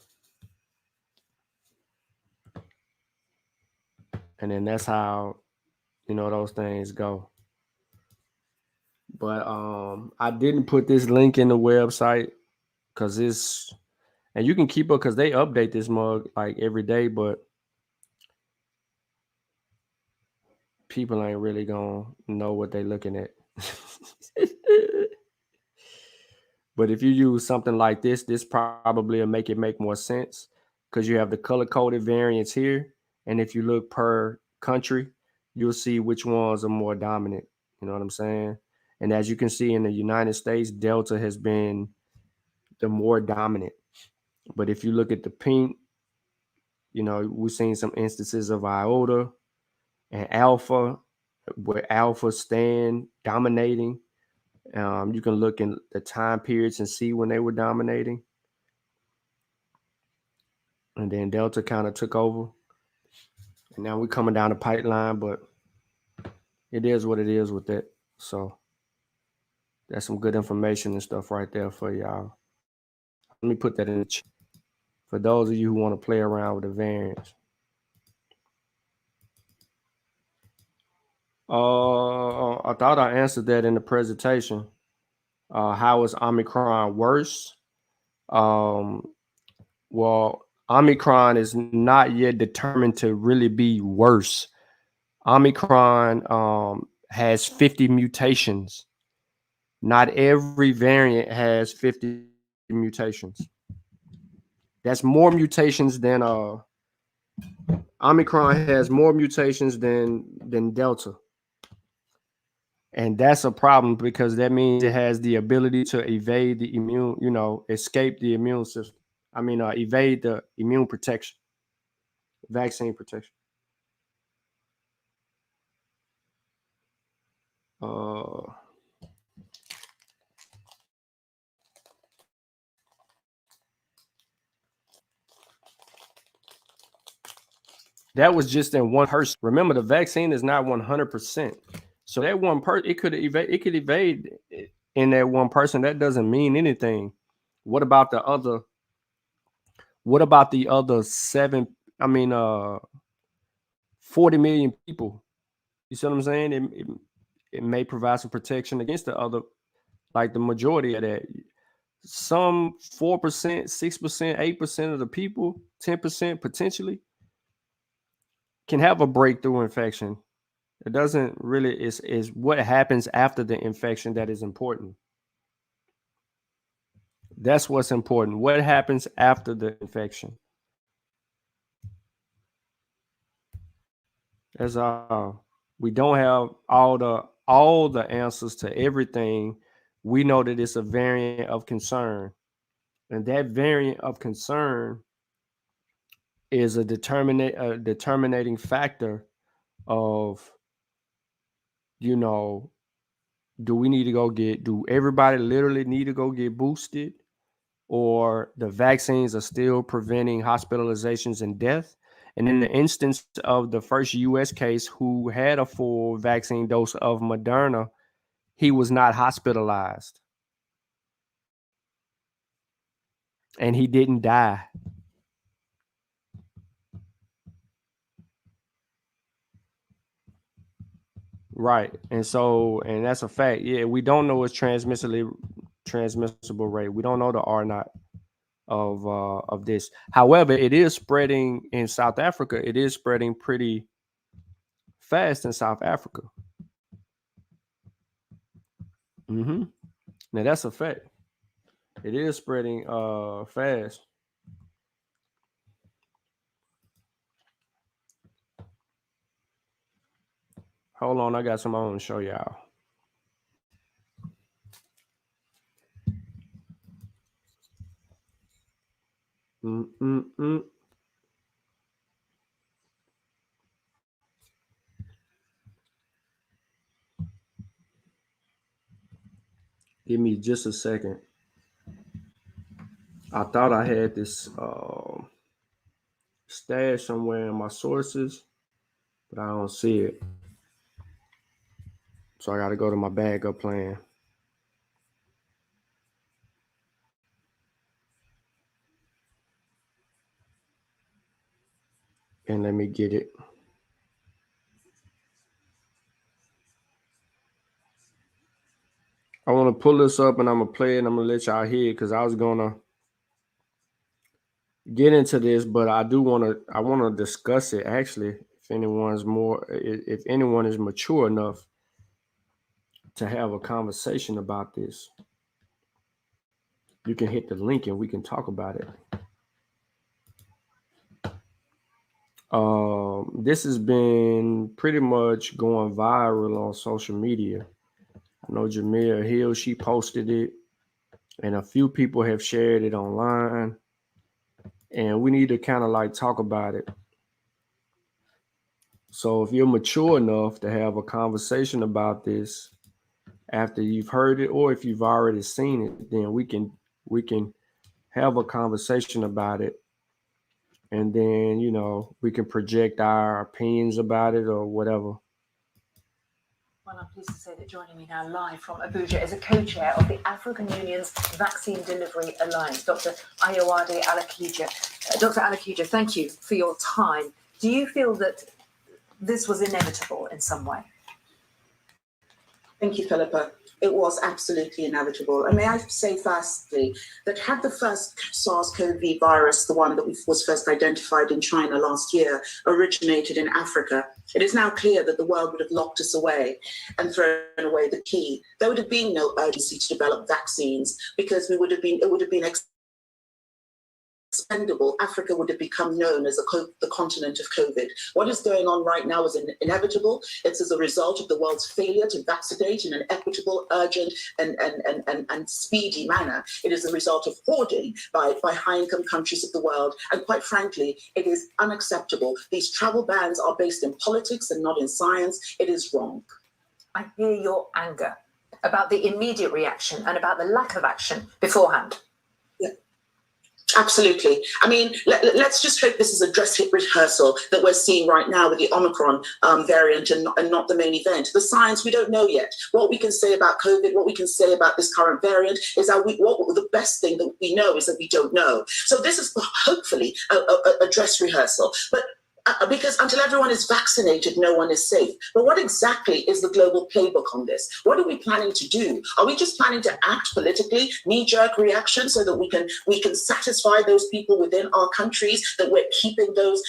And then that's how, those things go. But I didn't put this link in the website because it's, and you can keep it because they update this mug like every day, but people ain't really gonna know what they're looking at. But if you use something like this probably will make it make more sense because you have the color-coded variants here. And if you look per country, you'll see which ones are more dominant. You know what I'm saying? And as you can see in the United States, Delta has been the more dominant. But if you look at the pink, we've seen some instances of Iota and Alpha, where Alpha stand dominating. You can look in the time periods and see when they were dominating. And then Delta kind of took over. And now we're coming down the pipeline, but it is what it is with it. So that's some good information and stuff right there for y'all. Let me put that in the chat for those of you who want to play around with the variants. I thought I answered that in the presentation. How is Omicron worse? Well, Omicron is not yet determined to really be worse. Omicron has 50 mutations. Not every variant has 50 mutations. That's more mutations than Omicron has more mutations than Delta. And that's a problem because that means it has the ability to evade the immune, escape the immune system. Evade the immune protection, vaccine protection. That was just in one person. Remember, the vaccine is not 100%. So that one person, it could evade in that one person. That doesn't mean anything. What about the other 40 million people? You see what I'm saying? It may provide some protection against the other, like the majority of that. Some 4%, 6%, 8% of the people, 10% potentially can have a breakthrough infection. It doesn't really, is what happens after the infection that is important. That's what's important. What happens after the infection? That's all. We don't have all the answers to everything. We know that it's a variant of concern. And that variant of concern is a determinating factor of, do everybody literally need to go get boosted, or the vaccines are still preventing hospitalizations and death? And in the instance of the first U.S. case who had a full vaccine dose of Moderna, he was not hospitalized and he didn't die. Right. And that's a fact. Yeah, we don't know its transmissible rate. We don't know the R naught of this. However, it is spreading in South Africa. It is spreading pretty fast in South Africa. Now that's a fact. It is spreading fast. Hold on, I got some I want to show y'all. Give me just a second. I thought I had this stashed somewhere in my sources, but I don't see it. So I got to go to my backup plan. And let me get it. I want to pull this up and I'm going to play it and I'm going to let y'all hear it because I was going to get into this, but I want to discuss it actually if anyone is mature enough to have a conversation about this. You can hit the link and we can talk about it. This has been pretty much going viral on social media. I know Jamia Hill, she posted it, and a few people have shared it online, and we need to kind of like talk about it. So if you're mature enough to have a conversation about this after you've heard it, or if you've already seen it, then we can have a conversation about it. And then, we can project our opinions about it or whatever. Well, I'm pleased to say that joining me now live from Abuja is a co-chair of the African Union's Vaccine Delivery Alliance, Dr. Ayowade Alakija. Dr. Alakija, thank you for your time. Do you feel that this was inevitable in some way? Thank you, Philippa. It was absolutely inevitable. And may I say firstly that had the first Sars Cov2 virus, the one that was first identified in China last year, originated in Africa, it is now clear that the world would have locked us away and thrown away the key. There would have been no urgency to develop vaccines because it would have been expendable. Africa would have become known as the continent of COVID. What is going on right now is inevitable. It's as a result of the world's failure to vaccinate in an equitable, urgent, and speedy manner. It is a result of hoarding by high-income countries of the world. And quite frankly, it is unacceptable. These travel bans are based in politics and not in science. It is wrong. I hear your anger about the immediate reaction and about the lack of action beforehand. Absolutely. I mean, let's just hope this is a dress rehearsal that we're seeing right now with the Omicron variant and not the main event. The science, we don't know yet. What we can say about COVID, what we can say about this current variant is the best thing that we know is that we don't know. So this is hopefully a dress rehearsal. But because until everyone is vaccinated, no one is safe. But what exactly is the global playbook on this? What are we planning to do? Are we just planning to act politically, knee-jerk reaction, so that we can satisfy those people within our countries that we're keeping those,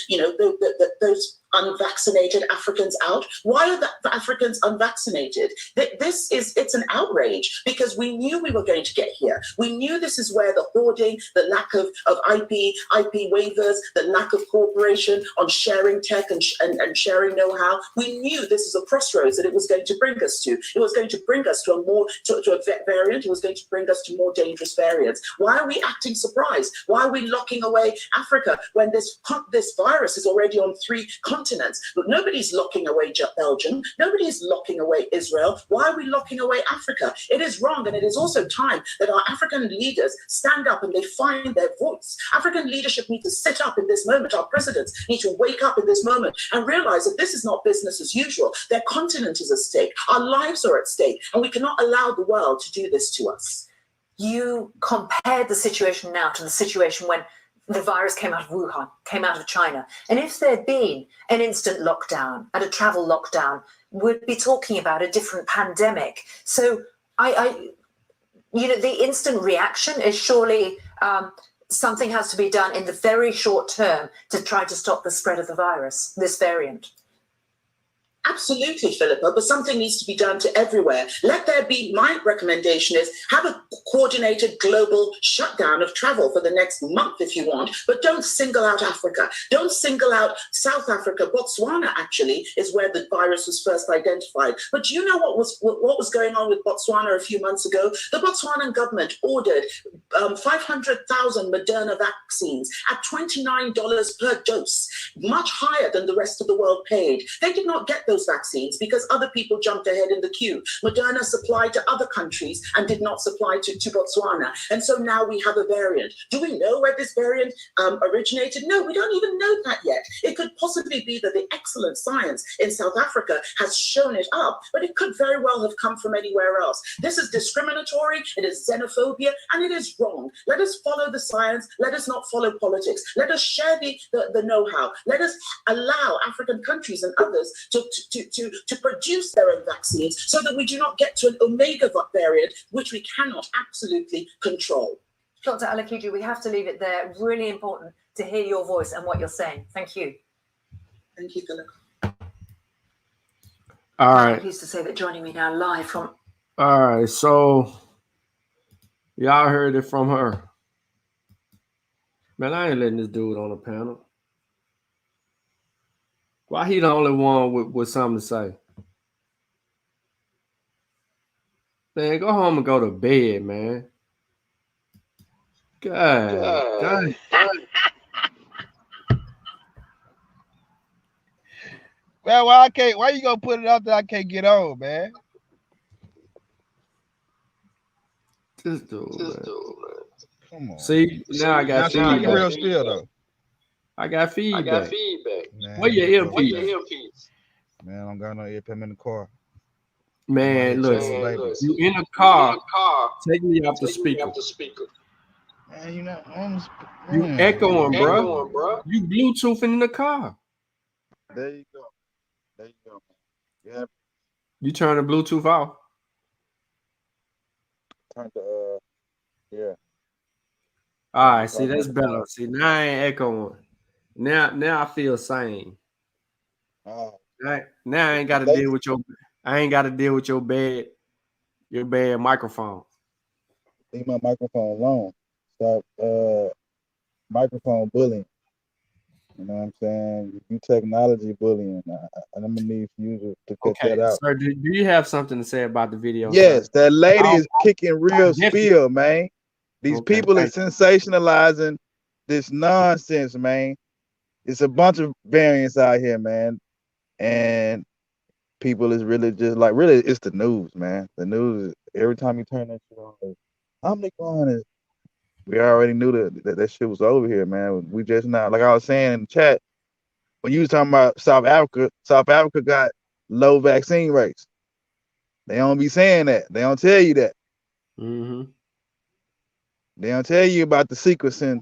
those unvaccinated Africans out? Why are the Africans unvaccinated? It's an outrage because we knew we were going to get here. We knew this is where the hoarding, the lack of IP waivers, the lack of cooperation on sharing tech and sharing know-how. We knew this is a crossroads that it was going to bring us to. It was going to bring us to a variant. It was going to bring us to more dangerous variants. Why are we acting surprised? Why are we locking away Africa when this virus is already on 3 continents? But nobody's locking away Belgium. Nobody's locking away Israel. Why are we locking away Africa? It is wrong, and it is also time that our African leaders stand up and they find their voice. African leadership needs to sit up in this moment. Our presidents need to wake up in this moment and realize that this is not business as usual. Their continent is at stake. Our lives are at stake, and we cannot allow the world to do this to us. You compared the situation now to the situation when the virus came out of Wuhan, came out of China. And if there'd been an instant lockdown and a travel lockdown, we'd be talking about a different pandemic. So the instant reaction is surely something has to be done in the very short term to try to stop the spread of the virus, this variant. Absolutely, Philippa, but something needs to be done to everywhere. My recommendation is have a coordinated global shutdown of travel for the next month if you want, but don't single out Africa. Don't single out South Africa. Botswana actually is where the virus was first identified. But do you know what was going on with Botswana a few months ago? The Botswanan government ordered 500,000 Moderna vaccines at $29 per dose, much higher than the rest of the world paid. They did not get those vaccines because other people jumped ahead in the queue. Moderna supplied to other countries and did not supply to Botswana. And so now we have a variant. Do we know where this variant originated? No, we don't even know that yet. It could possibly be that the excellent science in South Africa has shown it up, but it could very well have come from anywhere else. This is discriminatory, it is xenophobia, and it is wrong. Let us follow the science. Let us not follow politics. Let us share the know-how. Let us allow African countries and others to produce their own vaccines so that we do not get to an Omega variant, which we cannot absolutely control. Dr. Alakiju, we have to leave it there. Really important to hear your voice and what you're saying. Thank you. Thank you, Philip. All right. I'm pleased to say that joining me now live from... All right. So y'all heard it from her. Man, I ain't letting this dude on the panel. Why he the only one with something to say? Man, go home and go to bed, man. God. Man, why I can't? Why you gonna put it out that I can't get on, man? This dude, man. Come on. See, now I got feedback. Real still though. I got feedback. Man, Where your earpiece? Man, I don't got no earpiece. I'm in the car. Man, look, baby. you in the car. Take me off the speaker. Man, you know, You echoing, bro. You Bluetooth in the car. There you go. Yeah. You turn the Bluetooth off. Turn to yeah. All right, see, that's better. See, now I ain't echoing. Now I feel sane. Oh. Now I ain't got to deal with your bad microphone. Leave my microphone alone. Stop microphone bullying. You know what I'm saying? You technology bullying. I'm gonna need you to cut that out. Sir, do you have something to say about the video? Yes, sir? that lady is kicking real spiel, man. These people are sensationalizing this nonsense, man. It's a bunch of variants out here, man. And people is really just like, it's the news, man. The news, every time you turn that shit on, Omicron is, we already knew that shit was over here, man. We just not, like I was saying in the chat, when you was talking about South Africa got low vaccine rates. They don't be saying that. They don't tell you that. Mm-hmm. They don't tell you about the sequencing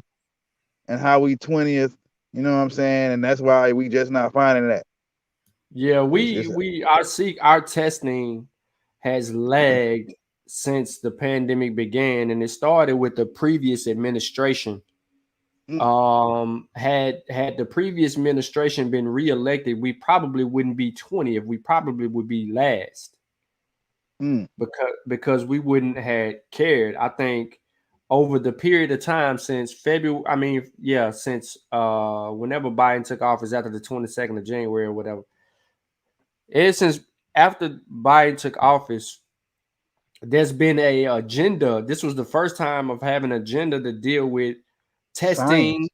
and how we 20th, you know what I'm saying? And that's why we just not finding that. Yeah, our testing has lagged since the pandemic began, and it started with the previous administration. Had the previous administration been reelected, we probably wouldn't be 20th. We probably would be last. Because we wouldn't have cared. I think over the period of time since February, since whenever Biden took office after the 22nd of January or whatever, since after Biden took office, there's been a agenda. This was the first time of having an agenda to deal with testing.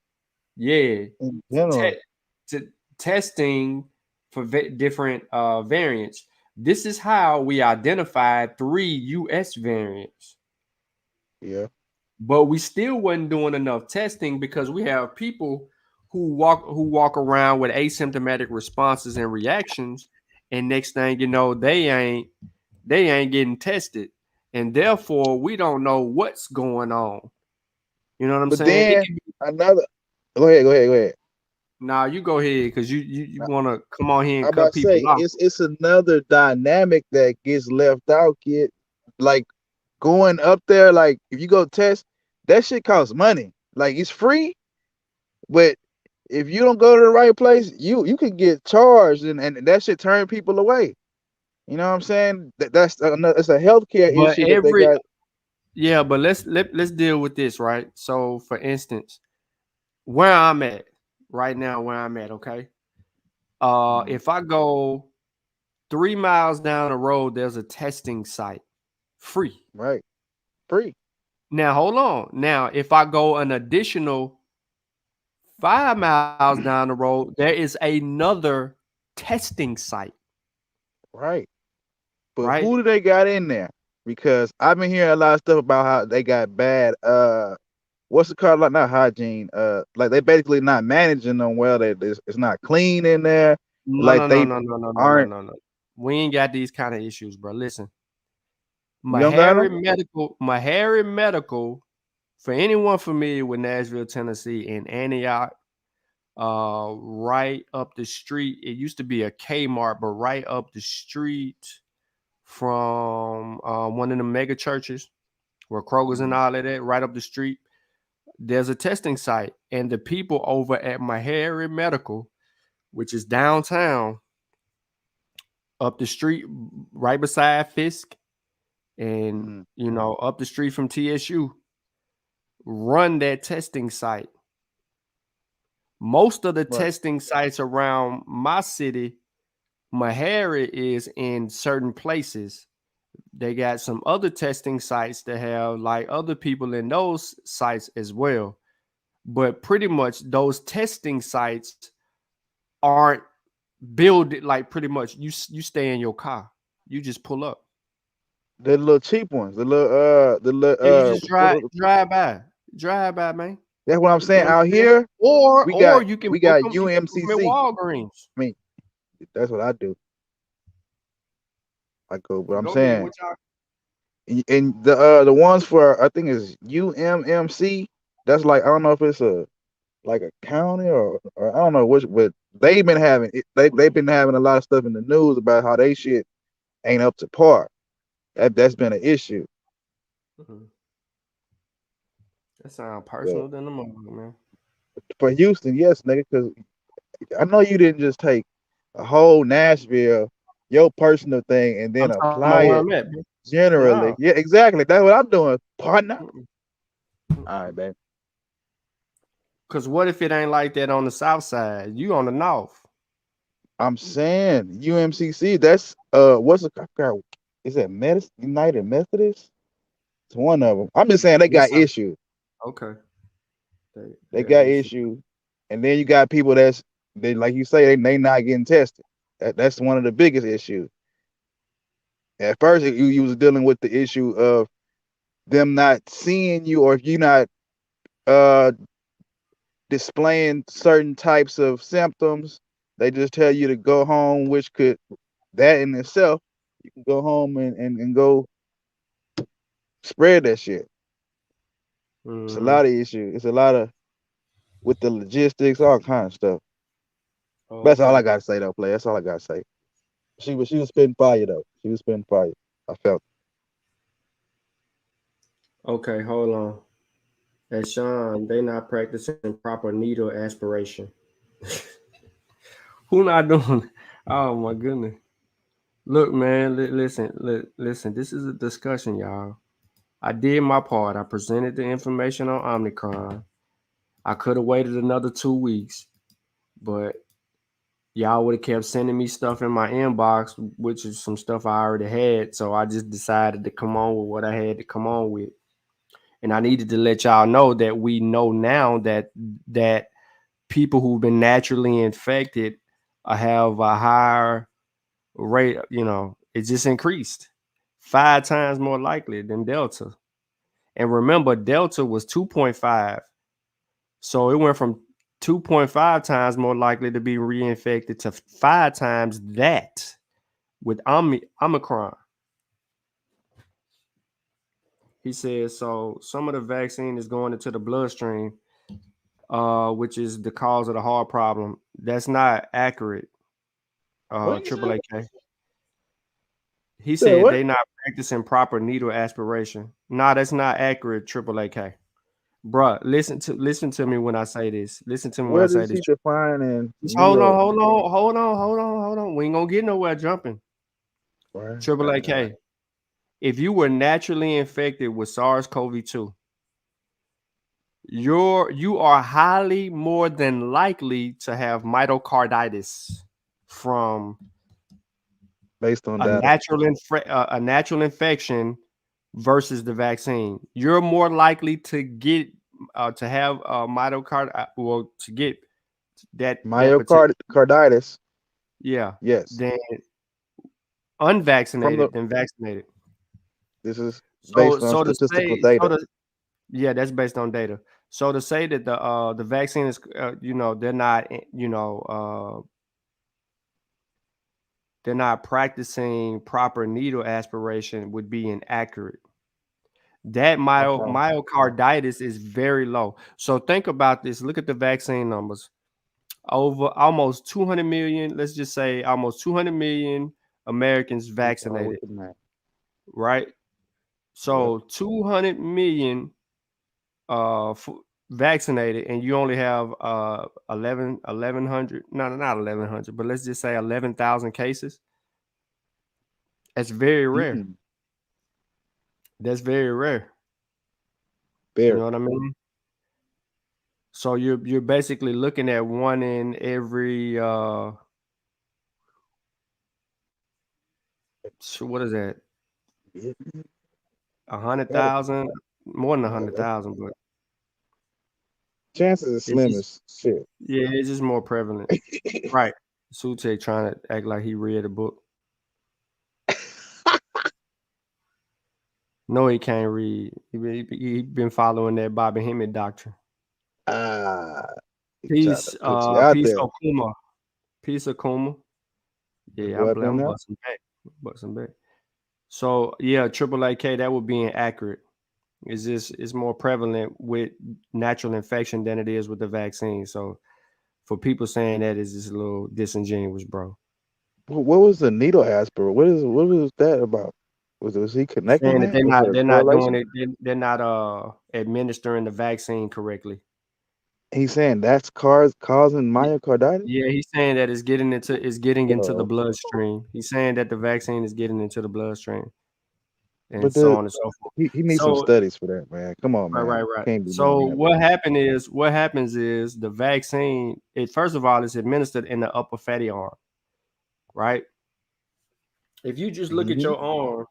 Testing for different variants. This is how we identified 3 U.S. variants. Yeah. But we still wasn't doing enough testing because we have people who walk around with asymptomatic responses and reactions, and next thing you know, they ain't getting tested, and therefore we don't know what's going on. You know what I'm saying? Then go ahead. Nah, you go ahead because you want to come on here and I'm cut about to people say off. it's another dynamic that gets left out, kid. Like going up there, like if you go test, that shit costs money. Like it's free, but if you don't go to the right place, you can get charged, and that shit turn people away. You know what I'm saying? That's a healthcare issue that they got. Yeah, but let's deal with this, right? So, for instance, where I'm at right now, okay? If I go 3 miles down the road, there's a testing site, free. Right, free. Now, hold on. Now, if I go an additional 5 miles down the road, there is another testing site. Right. But right? who do they got in there? Because I've been hearing a lot of stuff about how they got bad what's it called? Like not hygiene. Like they basically not managing them well. That it's not clean in there. Like they aren't. No. We ain't got these kind of issues, bro. Listen, You don't got them? Meharry Medical, for anyone familiar with Nashville, Tennessee, and Antioch, right up the street. It used to be a Kmart, but right up the street from one of the mega churches where Kroger's and all of that, right up the street, there's a testing site. And the people over at Meharry Medical, which is downtown, up the street, right beside Fisk, and you know, up the street from TSU, run that testing site. Most of the testing sites around my city, Meharry is in certain places. They got some other testing sites that have like other people in those sites as well. But pretty much those testing sites aren't built like pretty much you stay in your car. You just pull up. The little cheap ones. The little you just drive by, man. That's what I'm saying. You know Out here, or we got you can we got book them, UMCC. Walgreens. I mean, that's what I do. I go, but I'm Go saying, ahead, and the ones for I think is UMMC. That's like I don't know if it's like a county or I don't know which, but they've been having they've been having a lot of stuff in the news about how they shit ain't up to par. That's been an issue. Mm-hmm. That sounds personal than the moment, man. For Houston, yes, nigga, because I know you didn't just take a whole Nashville, your personal thing, and then apply it generally. No. Yeah, exactly. That's what I'm doing, partner. All right, baby. Because what if it ain't like that on the south side? You on the north. I'm saying UMCC. That's what's it? Is that United Methodist? It's one of them. I'm just saying they got issues. Okay. They got issues, and then you got people they like you say they not getting tested. That's one of the biggest issues. At first, you was dealing with the issue of them not seeing you, or if you're not displaying certain types of symptoms, they just tell you to go home, which could that in itself, you can go home and go spread that shit. It's a lot of issues. It's a lot of with the logistics, all kind of stuff. Okay. That's all I gotta say though, play. That's all I gotta say. She was spitting fire though. She was spitting fire. I felt it. Okay, hold on. Hey Sean, they not practicing proper needle aspiration. Who not doing? Oh my goodness. Look, man, listen. This is a discussion, y'all. I did my part. I presented the information on Omicron. I could have waited another 2 weeks, but y'all would have kept sending me stuff in my inbox, which is some stuff I already had. So I just decided to come on with what I had to come on with. And I needed to let y'all know that we know now that people who've been naturally infected have a higher rate, you know, it just increased 5 times more likely than Delta. And remember, Delta was 2.5. So it went from 2.5 times more likely to be reinfected to 5 times that with Omicron. He says, so some of the vaccine is going into the bloodstream, which is the cause of the heart problem. That's not accurate. Triple AK. He said they not practicing proper needle aspiration. Nah, that's not accurate, Triple AK. Bruh, listen to me when I say this. Listen to me when I say this. Hold on. We ain't gonna get nowhere jumping. Right. Triple AK. If you were naturally infected with Sars Cov2, you are highly more than likely to have myocarditis from based on a natural infection versus the vaccine. You're more likely to get to have myocarditis, to get that myocarditis. Yeah. Yes. Then unvaccinated than vaccinated. This is based on statistical data. Yeah, that's based on data. So to say that the vaccine is, they're not, they're not practicing proper needle aspiration would be inaccurate. That myocarditis is very low. So think about this. Look at the vaccine numbers. Over almost 200 million, let's just say almost 200 million Americans vaccinated, right? So 200 million vaccinated, and you only have 1,100, no, not 1,100, but let's just say 11,000 cases. That's very rare. That's very rare. You know what I mean? So you're basically looking at one in every what is that? 100,000, more than 100,000, but chances are slim as shit. Yeah, it's just more prevalent. Right. Sute trying to act like he read a book. No, he can't read. He been following that Bobby Hemmett doctrine. Peace, Okuma. Peace, Okuma. Yeah, I'm busting back. So yeah, AAAK, that would be inaccurate. It's more prevalent with natural infection than it is with the vaccine. So for people saying that is just a little disingenuous, bro. What was the needle aspirate? What was that about? Was he connecting? Saying that they're not doing it. They're not administering the vaccine correctly. He's saying that's causing myocarditis. Yeah, he's saying that it's getting into the bloodstream. He's saying that the vaccine is getting into the bloodstream, and so on and so forth. He needs some studies for that, man. Come on, man. Right. So what happens is the vaccine. First of all, it's administered in the upper fatty arm, right? If you just look at your arm,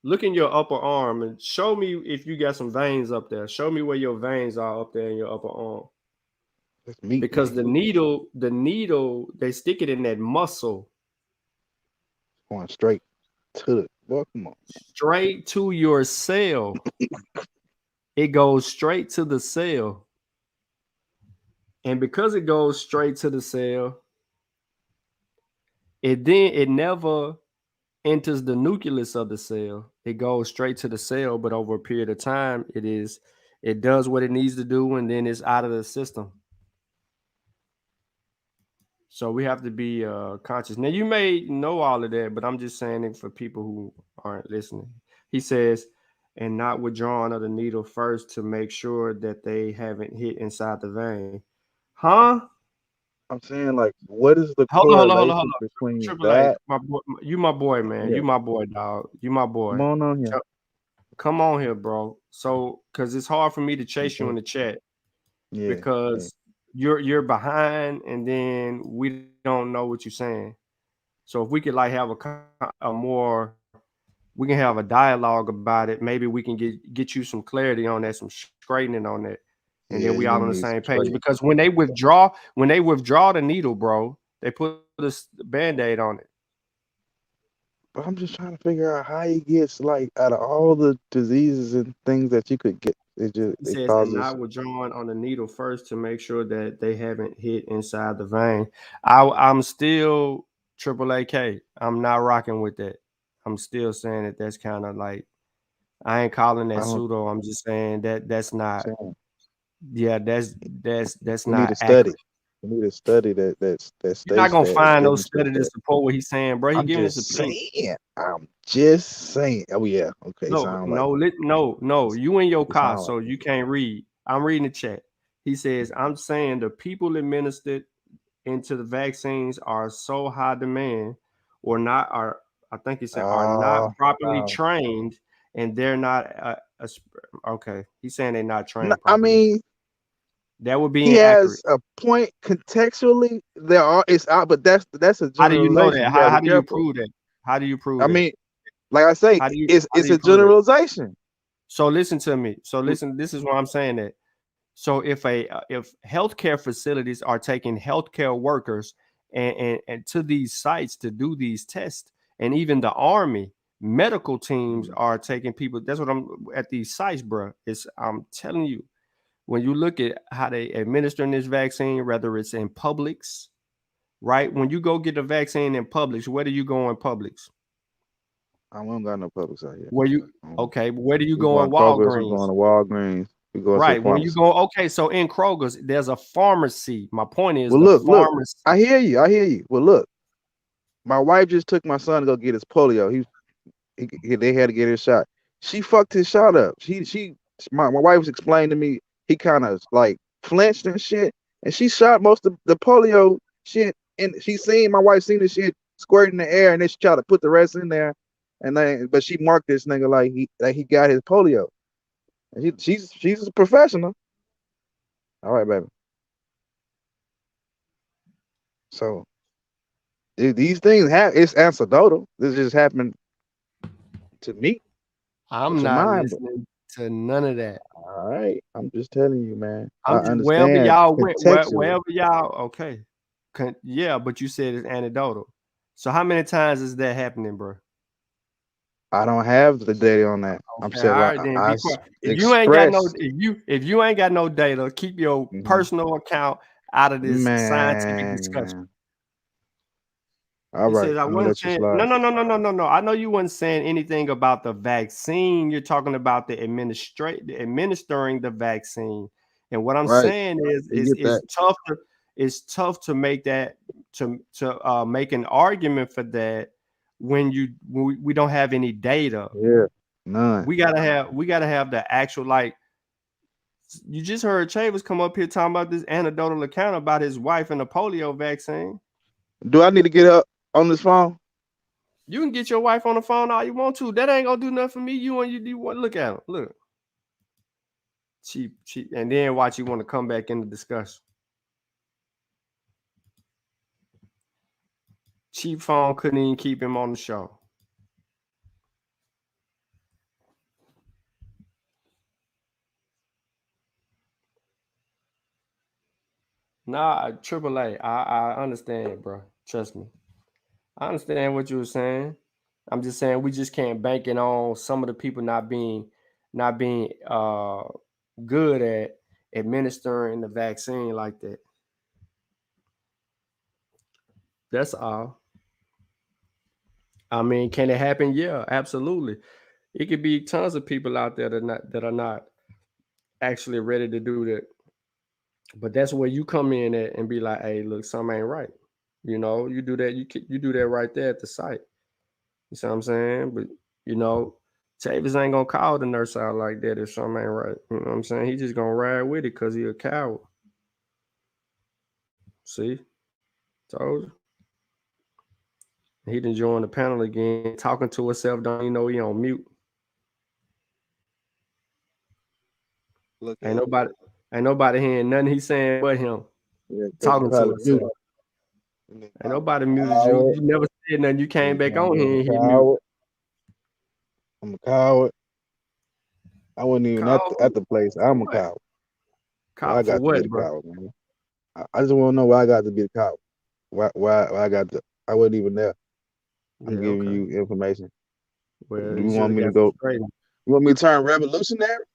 look in your upper arm and show me if you got some veins up there. Show me where your veins are up there in your upper arm. That's meat, because the needle, they stick it in that muscle. Going straight to it. Well, come on. Straight to your cell. It goes straight to the cell. And because it goes straight to the cell, it never enters the nucleus of the cell. It goes straight to the cell, but over a period of time, it does what it needs to do, and then it's out of the system. So we have to be conscious. Now, you may know all of that, but I'm just saying it for people who aren't listening. He says, and not withdrawing of the needle first to make sure that they haven't hit inside the vein. Huh? I'm saying, like, what is the correlation between that? You my boy, man. Yeah. You my boy, dog. You my boy. Come on here. Come on here, bro. So, because it's hard for me to chase you in the chat. Yeah. Because you're behind, and then we don't know what you're saying. So if we could like have we can have a dialogue about it. Maybe we can get you some clarity on that, some straightening on that. And then we all on the same page. Because when they withdraw the needle, bro, they put a Band-Aid on it. But I'm just trying to figure out how he gets, like, out of all the diseases and things that you could get, it causes not withdrawing on the needle first to make sure that they haven't hit inside the vein. I'm still AAAK. I'm not rocking with that. I'm still saying that that's kind of like, I ain't calling that pseudo. I'm just saying that's not. Yeah, that's we not need a study. We need a study that states. You're not gonna find no study to support what he's saying, bro. He giving us a opinion. I'm just saying. Oh yeah, okay. No. You in your car, so you can't read. I'm reading the chat. He says, I'm saying the people administered into the vaccines are so high demand, or not are. I think he said are not properly trained, and they're not. Okay, he's saying they're not trained. I mean. That would be he inaccurate. Has a point contextually. There are it's out, but that's a generalization. How do you know that? How do you prove that? How do you prove? I mean, like I say, it's a generalization. So listen to me. This is what I'm saying. That so if healthcare facilities are taking healthcare workers and to these sites to do these tests, and even the Army medical teams are taking people. That's what I'm at these sites, bro. I'm telling you, when you look at how they administering this vaccine, whether it's in Publix, right? When you go get a vaccine in Publix, where do you go in Publix? I don't got no Publix out here. Where you okay? Where do you We go in Kroger's, we Walgreens? going to Walgreens. We go Right. to When you go, okay, so in Kroger's, there's a pharmacy. My point is, well, the look, pharmacy. I hear you. Well, look, my wife just took my son to go get his polio. They had to get his shot. She fucked his shot up. My wife was explaining to me, he kind of like flinched and shit, and she shot most of the polio shit, and my wife seen the shit squirt in the air, and then she tried to put the rest in there, but she marked this nigga like he got his polio. And she's a professional. All right, baby. So these things it's anecdotal. This just happened to me. I'm not listening to none of that. All right, I'm just telling you, man. I understand. Wherever y'all went, wherever y'all, okay. Yeah, but you said it's anecdotal. So how many times is that happening, bro? I don't have the data on that. Okay, I'm saying, right, if you ain't got no data, keep your personal account out of this scientific discussion. All right. Says, I wasn't saying, no. I know you weren't saying anything about the vaccine. You're talking about the administering the vaccine. And what I'm saying is it's tough to make that to make an argument for that when we don't have any data. Yeah, none. We gotta have the actual, like, you just heard Chavez come up here talking about this anecdotal account about his wife and the polio vaccine. Do I need to get up on this phone? You can get your wife on the phone all you want to. That ain't gonna do nothing for me. You look at him. Look. Cheap. And then watch you want to come back in the discussion. Cheap phone couldn't even keep him on the show. Nah, AAA. I understand, bro. Trust me. I understand what you were saying. I'm just saying we just can't bank it on some of the people not being good at administering the vaccine like that. That's all. I mean, can it happen? Yeah, absolutely. It could be tons of people out there that are not actually ready to do that. But that's where you come in at and be like, hey, look, something ain't right. You know, you do that. You do that right there at the site. You see what I'm saying? But, you know, Tavis ain't going to call the nurse out like that if something ain't right. You know what I'm saying? He just going to ride with it because he a coward. See? Told you. He done joined the panel again, talking to himself. Don't you know he on mute? Look, ain't nobody hearing nothing he's saying but him. Yeah, talking to himself. Ain't nobody muted you. You never said nothing. You came back on here and hit mute. I'm a coward. I wasn't even at the place. I'm a coward. Coward for what, bro? Coward, man. I just want to know why I got to be the coward. Why I got to? I wasn't even there. I'm giving you information. Well, do you want me to go? You want me to turn revolutionary?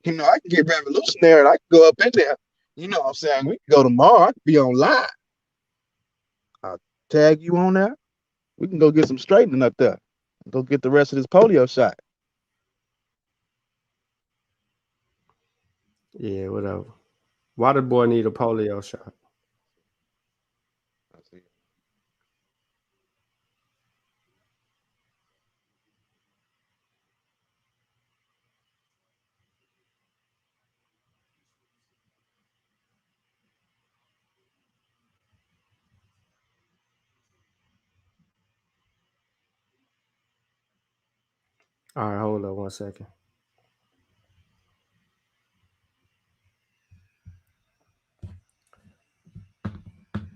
You know, I can get revolutionary. I can go up in there. You know what I'm saying? We can go tomorrow. I can be on live. I'll tag you on there. We can go get some straightening up there. Go get the rest of this polio shot. Yeah, whatever. Why the boy need a polio shot? All right, hold on 1 second.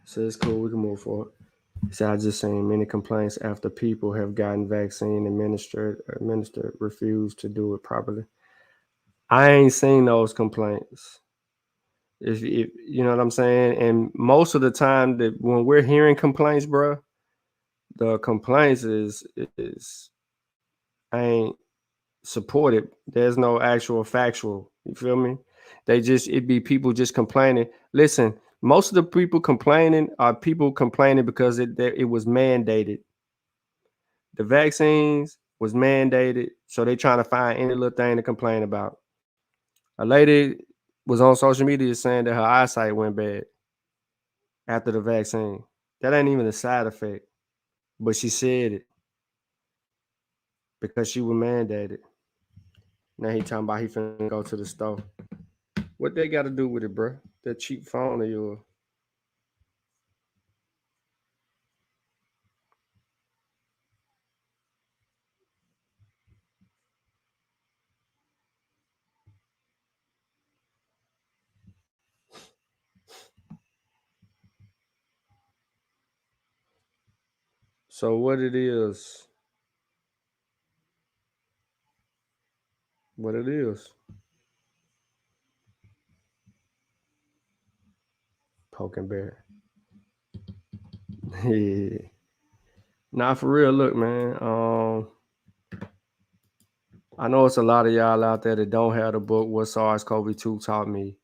So it's cool. We can move forward. So I just seen many complaints after people have gotten vaccine administered refuse to do it properly. I ain't seen those complaints. If you know what I'm saying, and most of the time that when we're hearing complaints, bro, the complaints is ain't supported. There's no actual factual. You feel me? It'd be people just complaining. Listen, most of the people complaining are people complaining because it was mandated. The vaccines was mandated, so they trying to find any little thing to complain about. A lady was on social media saying that her eyesight went bad after the vaccine. That ain't even a side effect, but she said it because she was mandated. Now he talking about he finna go to the store. What they got to do with it, bro? That cheap phone of yours. So what it is, poking bear. Yeah. Nah, for real. Look, man. I know it's a lot of y'all out there that don't have the book. What Sars Cov2 Taught Me.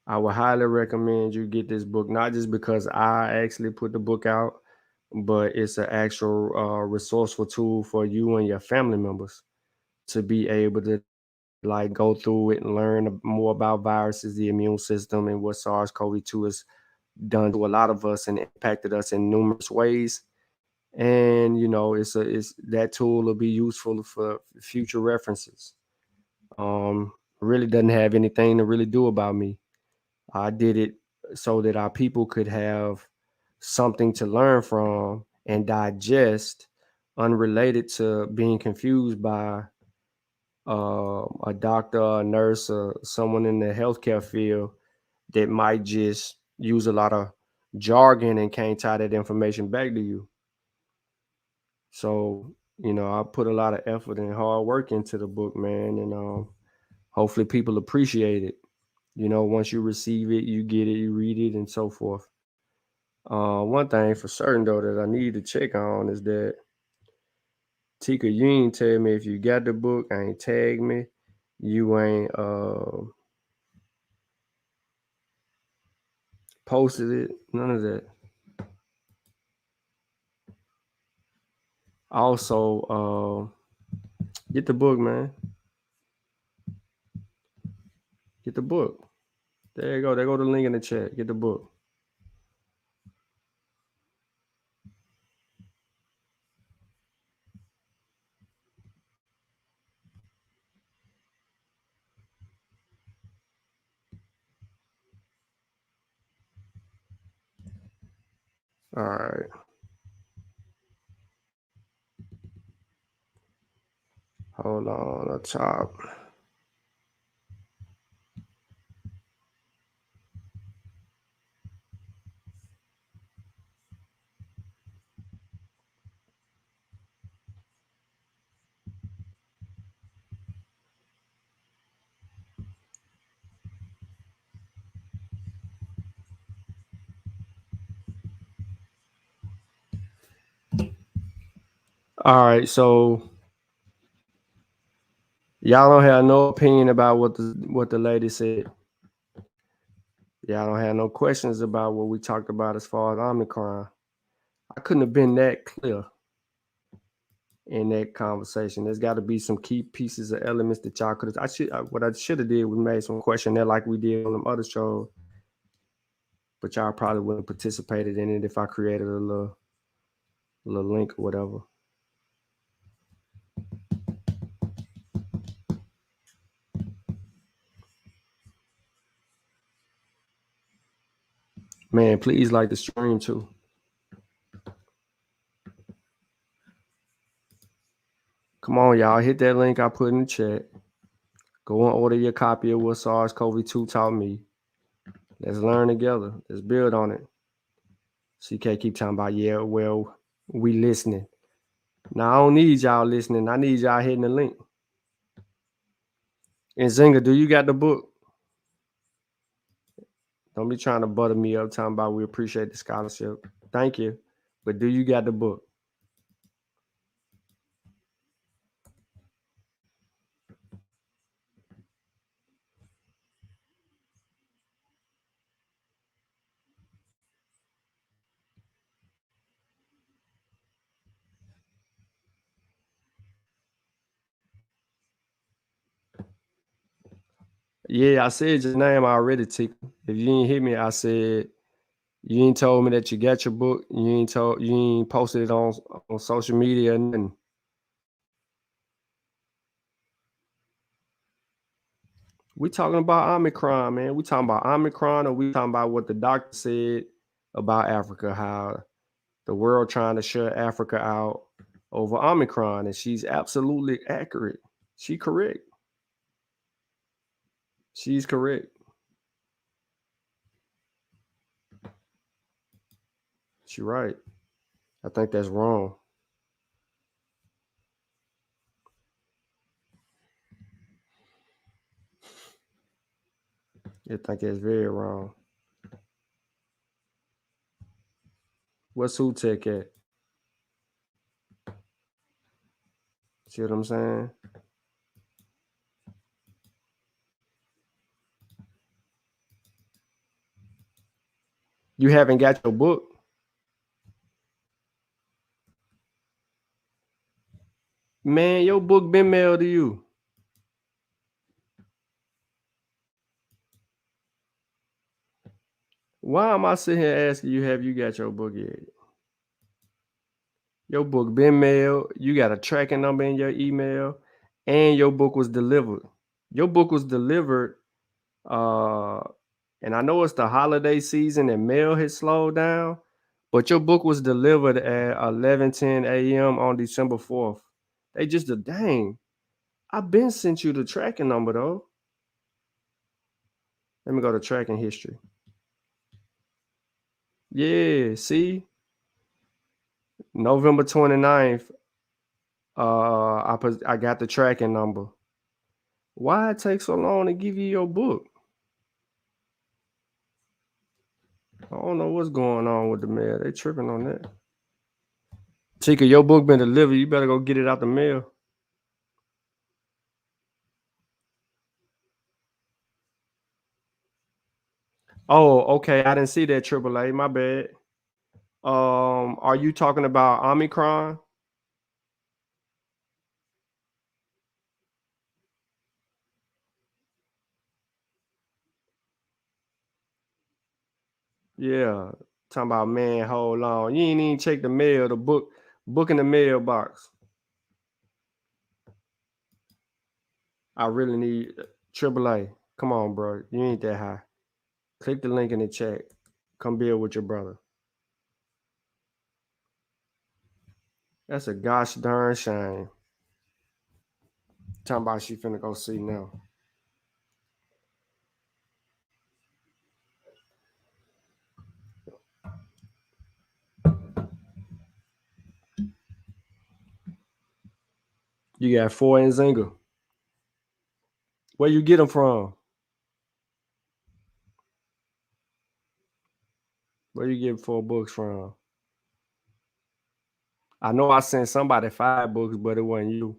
I would highly recommend you get this book, not just because I actually put the book out, but it's an actual resourceful tool for you and your family members to be able to like go through it and learn more about viruses, the immune system, and what SARS-CoV-2 has done to a lot of us and impacted us in numerous ways. And it's that tool will be useful for future references. Really doesn't have anything to really do about me. I did it so that our people could have something to learn from and digest, unrelated to being confused by a doctor, a nurse, or someone in the healthcare field that might just use a lot of jargon and can't tie that information back to you. So, I put a lot of effort and hard work into the book, man, and hopefully people appreciate it. Once you receive it, you get it, you read it, and so forth. One thing for certain, though, that I need to check on is that, Tika, you ain't tell me if you got the book, ain't tag me, you ain't posted it, none of that. Also, get the book, man. Get the book. There you go. There go the link in the chat. Get the book. All right. Hold on, up top. All right, so y'all don't have no opinion about what the lady said. Y'all don't have no questions about what we talked about as far as Omicron. I couldn't have been that clear in that conversation. There's got to be some key pieces or elements that y'all could have. What I should have did was made some questionnaire like we did on them other shows, but y'all probably wouldn't have participated in it if I created a little link or whatever. Man, please like the stream too. Come on, y'all. Hit that link I put in the chat. Go and order your copy of What Sars Cov2 Taught Me. Let's learn together. Let's build on it. CK keep talking about, yeah, well, we listening. Now, I don't need y'all listening. I need y'all hitting the link. And Zinga, do you got the book? Don't be trying to butter me up talking about we appreciate the scholarship. Thank you. But do you got the book? Yeah, I said your name already, Tika. If you ain't hit me, I said you ain't told me that you got your book. You ain't posted it on social media or nothing. We talking about Omicron, man. We talking about Omicron, or we talking about what the doctor said about Africa, how the world trying to shut Africa out over Omicron, and she's absolutely accurate. She correct. She's correct. She right. I think that's wrong. I think that's very wrong. What's who tech at? See what I'm saying? You haven't got your book? Man, your book been mailed to you. Why am I sitting here asking you, have you got your book yet? Your book been mailed. You got a tracking number in your email, and your book was delivered. Your book was delivered, and I know it's the holiday season and mail has slowed down, but your book was delivered at 11:10 a.m. on December 4th. They just dang. I've been sent you the tracking number though. Let me go to tracking history. Yeah, see? November 29th, I got the tracking number. Why it take so long to give you your book? I don't know what's going on with the mail. They tripping on that. Tika, your book been delivered. You better go get it out the mail. Oh, okay. I didn't see that, AAA. My bad. Are you talking about Omicron? Yeah. Talking about, man, hold on. You ain't even check the mail, the book in the mailbox. I really need AAA. Come on, bro. You ain't that high. Click the link in the chat. Come build with your brother. That's a gosh darn shame. Talking about she finna go see now. You got 4 in Zinga. Where you get them from? Where you get 4 books from? I know I sent somebody 5 books, but it wasn't you.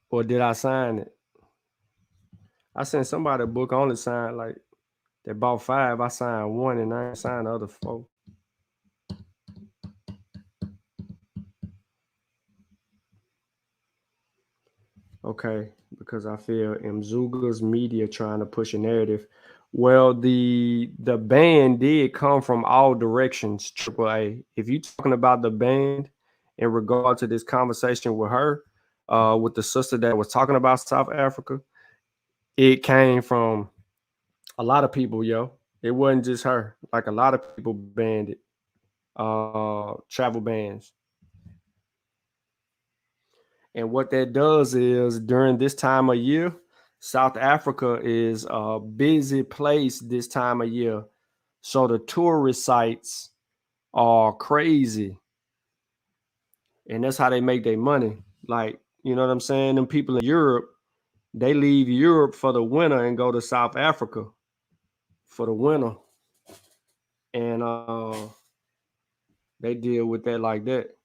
Or did I sign it? I sent somebody a book. I only signed like they bought 5. I signed 1 and I ain't signed the other 4. Okay, because I feel Mzuga's media trying to push a narrative. Well, the ban did come from all directions, AAA. If you're talking about the ban in regard to this conversation with her, with the sister that was talking about South Africa, it came from a lot of people, yo. It wasn't just her. Like a lot of people banned it. travel bans. And what that does is during this time of year, South Africa is a busy place this time of year. So the tourist sites are crazy. And that's how they make their money. Like, you know what I'm saying? Them people in Europe, they leave Europe for the winter and go to South Africa for the winter. And they deal with that like that.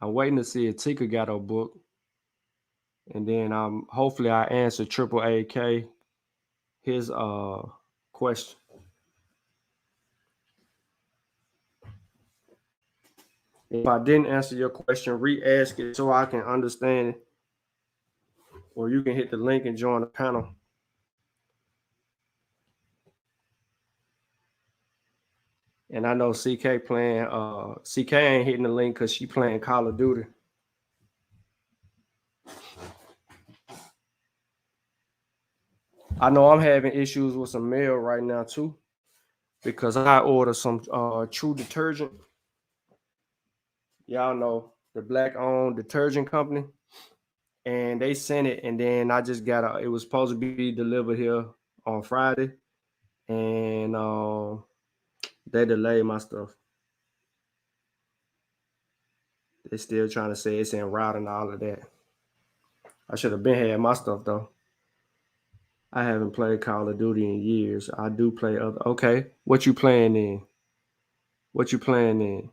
I'm waiting to see if Tika got her book. And then hopefully I answer Triple AK his question. If I didn't answer your question, re-ask it so I can understand it. Or you can hit the link and join the panel. And I know CK playing, CK ain't hitting the link because she playing Call of Duty. I know I'm having issues with some mail right now too, because I ordered some True detergent. Y'all know the black-owned detergent company, and they sent it, and then I just got it was supposed to be delivered here on Friday, and they delayed my stuff. They're still trying to say it's en route and all of that. I should have been had my stuff though. I haven't played Call of Duty in years. I do play other. Okay, what you playing in? What you playing in?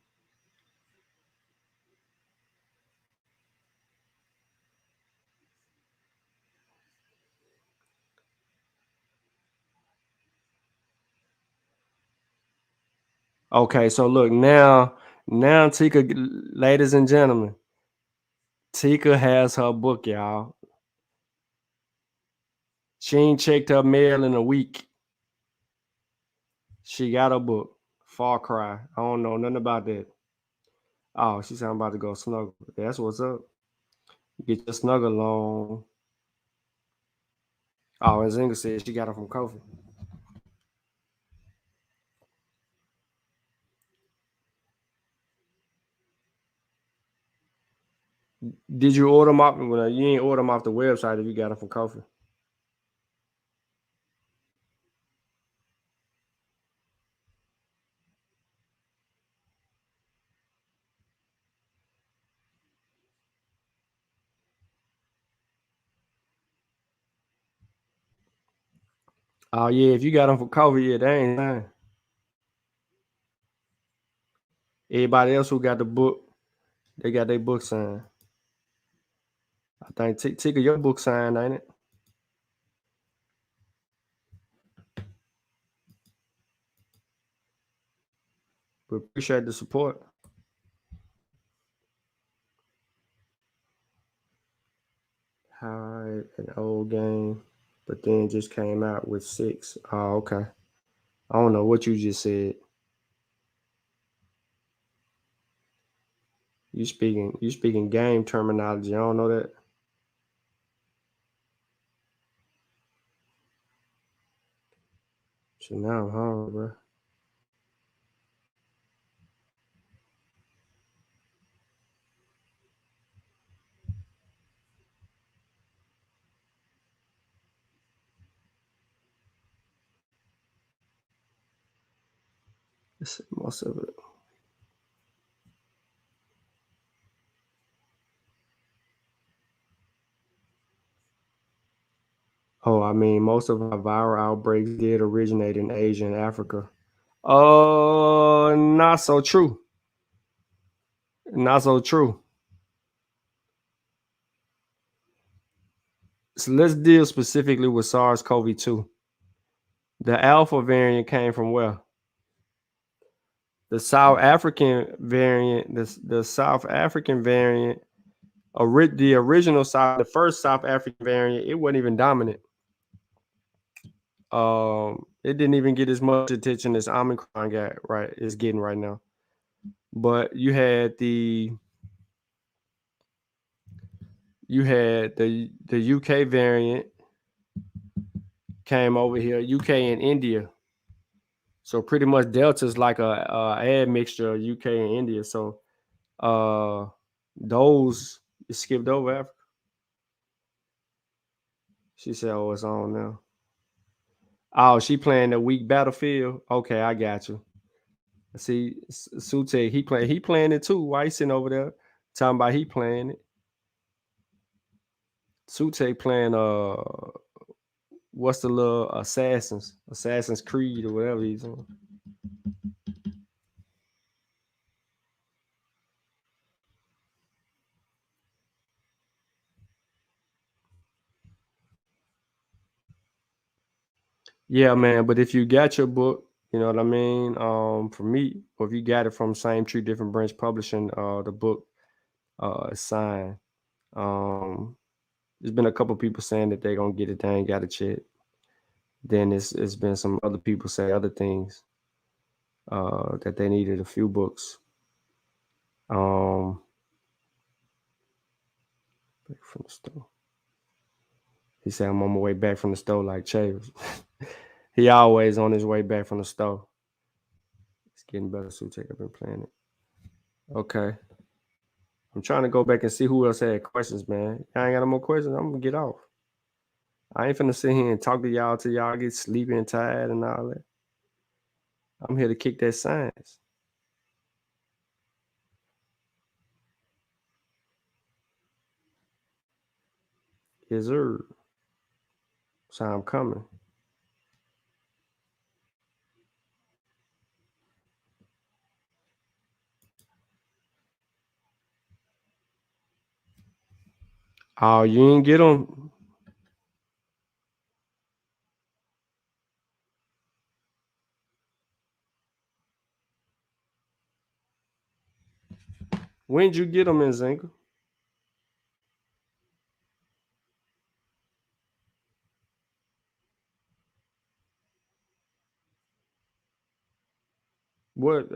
Okay, so look now Tika, ladies and gentlemen, Tika has her book, y'all. She ain't checked her mail in a week. She got a book, Far Cry. I don't know nothing about that. Oh, she's talking about to go snuggle. That's what's up. Get your snuggle on. Oh, as Inga said, she got it from Kofi. Did you order them off? Well, you ain't order them off the website if you got them from Kofi. Oh yeah, if you got them from Kofi, yeah, they ain't fine. Everybody else who got the book, they got their book signed. I think Tika, your book signed, ain't it? We appreciate the support. Hired an old game, but then just came out with 6. Oh, okay. I don't know what you just said. You speaking game terminology. I don't know that. So now I'm hungry, bro. Let's see most of it. Oh, I mean, most of our viral outbreaks did originate in Asia and Africa. Not so true. Not so true. So let's deal specifically with Sars Cov2. The Alpha variant came from where? The South African variant, the South African variant, the original the first South African variant, it wasn't even dominant. It didn't even get as much attention as Omicron is getting right now. But you had the UK variant came over here, UK and India. So pretty much Delta is like a admixture of UK and India. So those skipped over Africa. She said, "Oh, it's on now." Oh, she playing the weak battlefield. Okay, I got you. See, Sute, he playing it too. Why he sitting over there talking about he playing it? Sute playing what's the little Assassin's Creed or whatever he's on. Yeah, man. But if you got your book, you know what I mean? For me, or if you got it from Same Tree, Different Branch Publishing, the book is signed. There's been a couple people saying that they're gonna get it, they ain't got it yet. Then it's been some other people say other things. That they needed a few books. Back from the store. He said, "I'm on my way back from the store like Chavis." He always on his way back from the store. It's getting better, Sute. I've been playing it. Okay. I'm trying to go back and see who else had questions, man. I ain't got no more questions. I'm gonna get off. I ain't finna sit here and talk to y'all till y'all get sleepy and tired and all that. I'm here to kick that science. Yes, sir. So I'm coming. Oh, you ain't get them. When'd you get them in Zinga? What?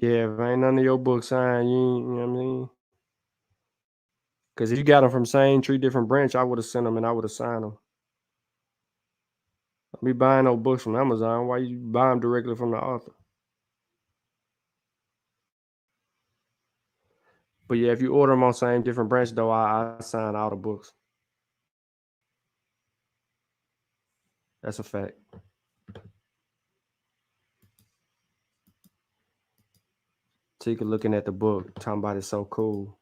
Yeah, if ain't none of your books signed, you know what I mean? Because if you got them from Same Tree, Different Branch, I would have sent them and I would have signed them. Don't be buying no books from Amazon. Why you buy them directly from the author? But yeah, if you order them on Same Different Branch, though, I sign all the books. That's a fact. Tika looking at the book, talking about it's so cool.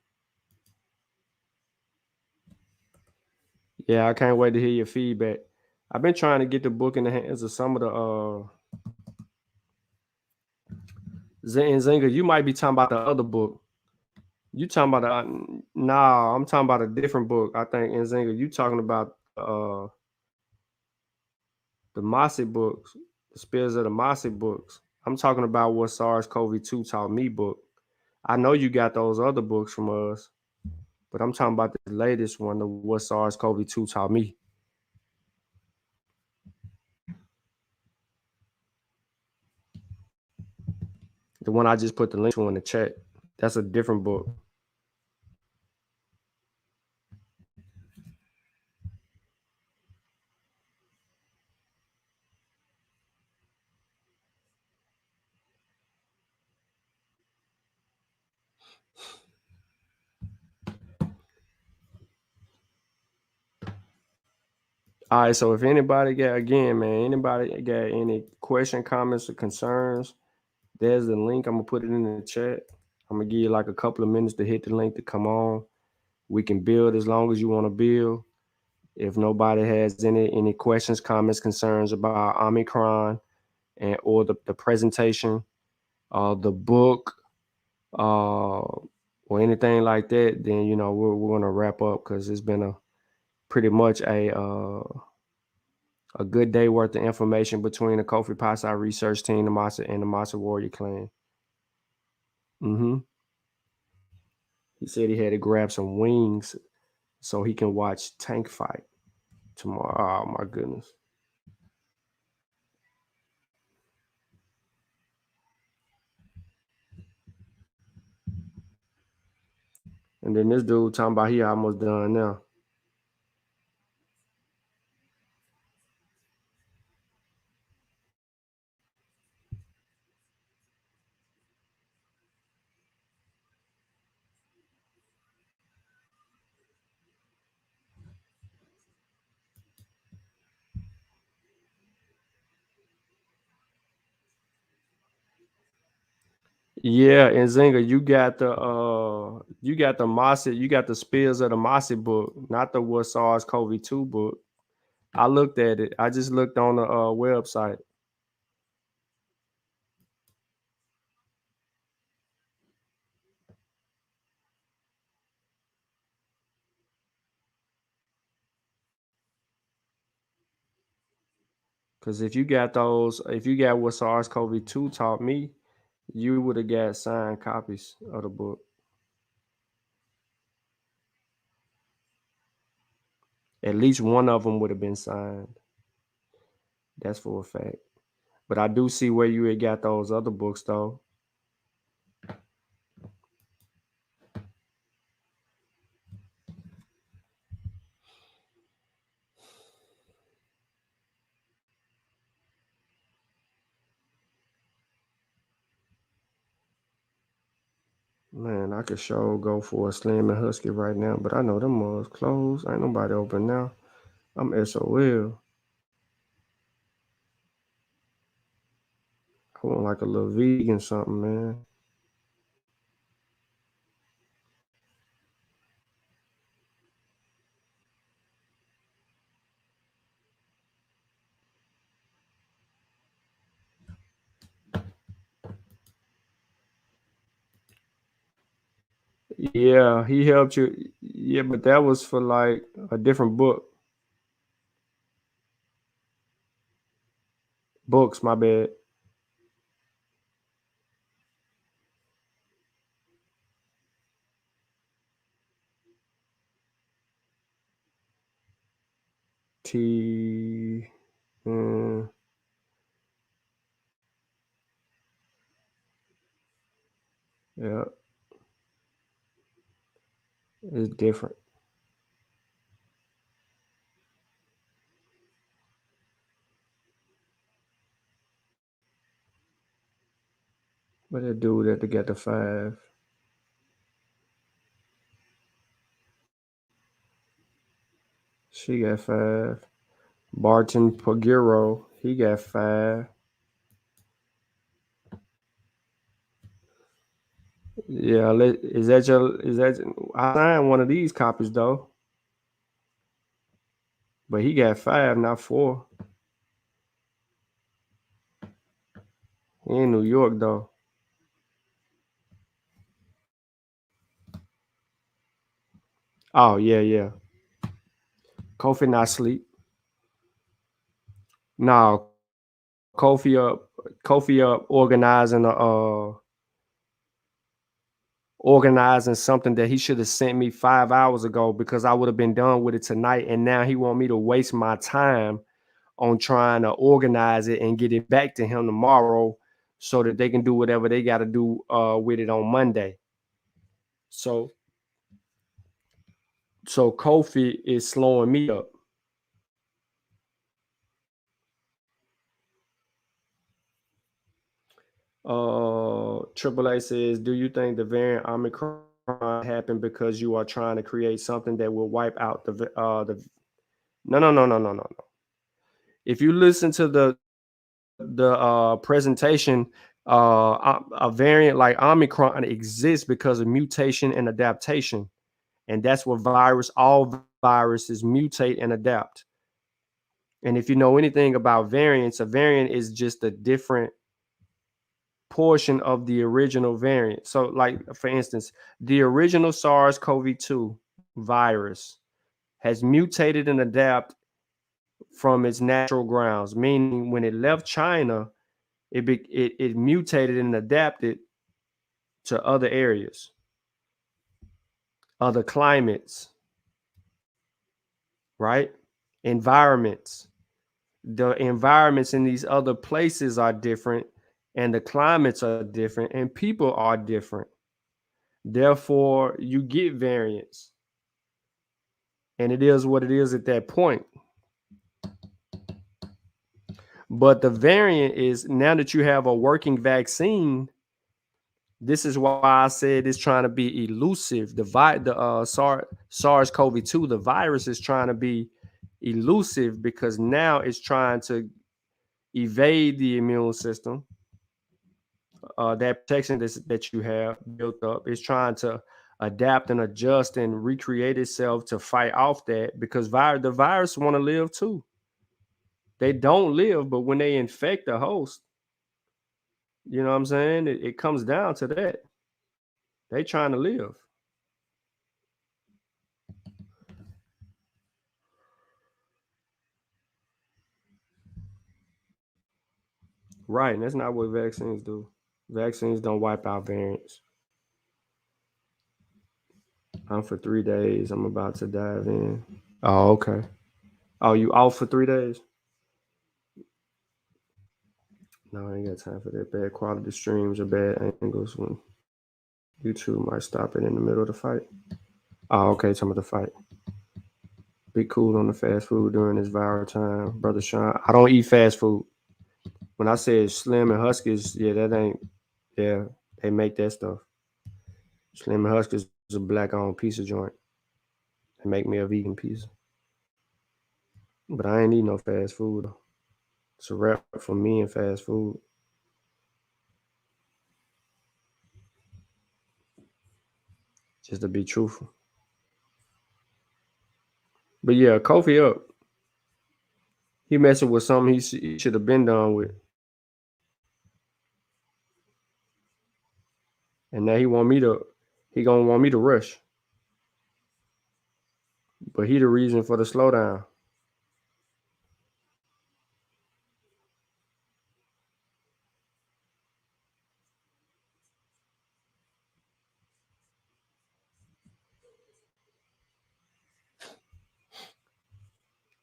Yeah, I can't wait to hear your feedback. I've been trying to get the book in the hands of some of the Zinga. You might be talking about the other book. You talking about nah, I'm talking about a different book. I think in Zinga, you talking about the Mossy books, the Spills of the Mossy books. I'm talking about what Sars Cov2 Taught Me book. I know you got those other books from us, but I'm talking about the latest one, the what Sars Cov2 Taught Me. The one I just put the link to in the chat. That's a different book. All right, so if anybody got any question, comments, or concerns, there's the link. I'm gonna put it in the chat. I'm gonna give you like a couple of minutes to hit the link to come on. We can build as long as you want to build. If nobody has any questions, comments, concerns about Omicron and or the presentation, the book, or anything like that, then you know we're gonna wrap up because it's been pretty much a good day worth of information between the Kofi Pasai research team, the Masa and the Masa Warrior Clan. Mm-hmm. He said he had to grab some wings so he can watch Tank fight tomorrow. Oh my goodness. And then this dude talking about he almost done now. Yeah, and Zinga, you got the Mossy, you got the Spears of the Mossy book, not the what Sars Cov2 book. I looked at it. I just looked on the website. Because if you got what Sars Cov2 taught me, you would have got signed copies of the book. At least one of them would have been signed. That's for a fact. But I do see where you had got those other books, though. Man, I could sure go for a Slim and Husky right now, but I know them malls closed. Ain't nobody open now. I'm SOL. I want like a little vegan something, man. Yeah, he helped you. Yeah, but that was for like a different book. Books, my bad. T. Yeah, it's different. But that dude that got the 5. She got 5. Barton Pagiro, he got 5. Yeah, is that I signed one of these copies though. But he got 5, not 4. He in New York though. Oh yeah. Kofi not sleep. No, Kofi up organizing something that he should have sent me 5 hours ago because I would have been done with it tonight. And now he want me to waste my time on trying to organize it and get it back to him tomorrow so that they can do whatever they got to do with it on Monday. So Kofi is slowing me up. Triple A says, do you think the variant Omicron happened because you are trying to create something that will wipe out the No. If you listen to the presentation, a variant like Omicron exists because of mutation and adaptation. And that's what all viruses mutate and adapt. And if you know anything about variants, a variant is just a different portion of the original variant. So like, for instance, the original SARS-CoV-2 virus has mutated and adapted from its natural grounds, meaning when it left China, it mutated and adapted to other areas, other climates, right? Environments. The environments in these other places are different, and the climates are different, and people are different. Therefore, you get variants. And it is what it is at that point. But the variant is, now that you have a working vaccine, this is why I said it's trying to be elusive. The SARS CoV2, the virus is trying to be elusive because now it's trying to evade the immune system. That protection that you have built up is trying to adapt and adjust and recreate itself to fight off that, because the virus want to live too. They don't live, but when they infect the host, you know what I'm saying? It comes down to that. They trying to live. Right, and that's not what vaccines do. Vaccines don't wipe out variants. I'm for 3 days. I'm about to dive in. Oh, okay. Oh, you off for 3 days? No, I ain't got time for that. Bad quality streams or bad angles when YouTube might stop it in the middle of the fight. Oh, okay, some of the fight. Be cool on the fast food during this viral time, Brother Sean. I don't eat fast food. When I said Slim and Huskies, yeah, they make that stuff. Slim and Huskies is a black-owned pizza joint. They make me a vegan pizza. But I ain't eat no fast food. It's a wrap for me and fast food. Just to be truthful. But yeah, Kofi up. He messing with something he should have been done with. And now he gonna want me to rush. But he the reason for the slowdown.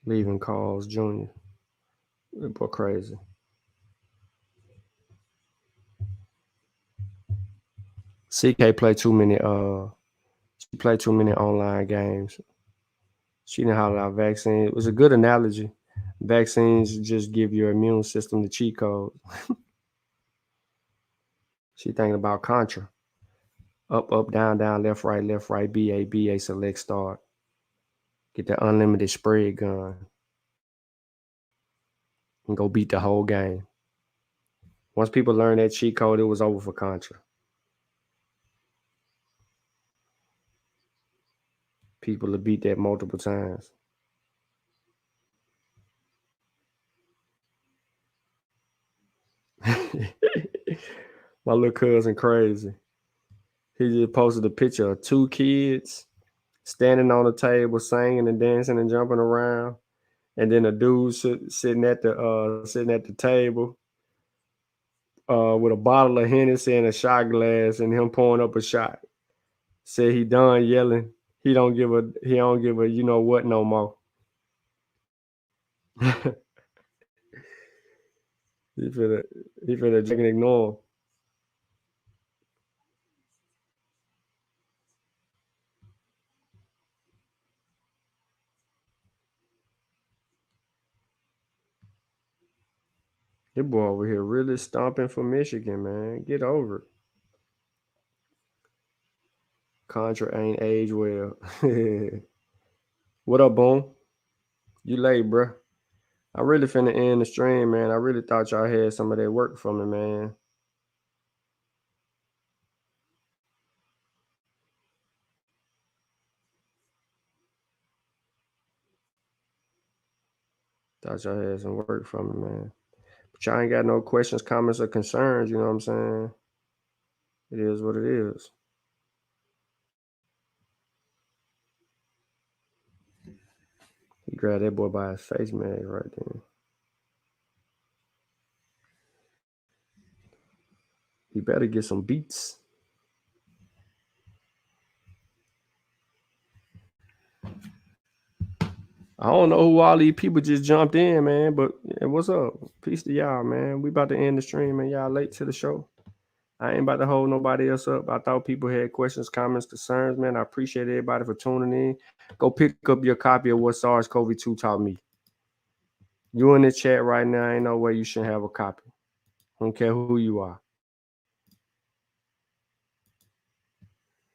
Leaving calls, Junior. That boy crazy. CK play too many she played too many online games. She didn't holler out vaccine. It was a good analogy. Vaccines just give your immune system the cheat code. She thinking about Contra. Up, down, left, right, BA, select, start. Get the unlimited spread gun. And go beat the whole game. Once people learned that cheat code, it was over for Contra. People have beat that multiple times. My little cousin crazy. He just posted a picture of 2 kids standing on the table, singing and dancing and jumping around, and then a dude sitting at the table with a bottle of Hennessy and a shot glass, and him pouring up a shot. Said he done yelling. He don't give a you know what no more. He finna drink and ignore him. That boy over here really stomping for Michigan, man. Get over it. Contra ain't aged well. What up, Boom? You late, bruh. I really finna end the stream, man. I really thought y'all had some of that work for me, man. Thought y'all had some work for me, man. But y'all ain't got no questions, comments, or concerns, you know what I'm saying? It is what it is. He grabbed that boy by his face mask right there. He better get some beats. I don't know who all these people just jumped in, man. But yeah, what's up? Peace to y'all, man. We about to end the stream, and y'all late to the show. I ain't about to hold nobody else up. I thought people had questions, comments, concerns, man. I appreciate everybody for tuning in. Go pick up your copy of What Sars Cov2 Taught Me. You in the chat right now, ain't no way you shouldn't have a copy. I don't care who you are.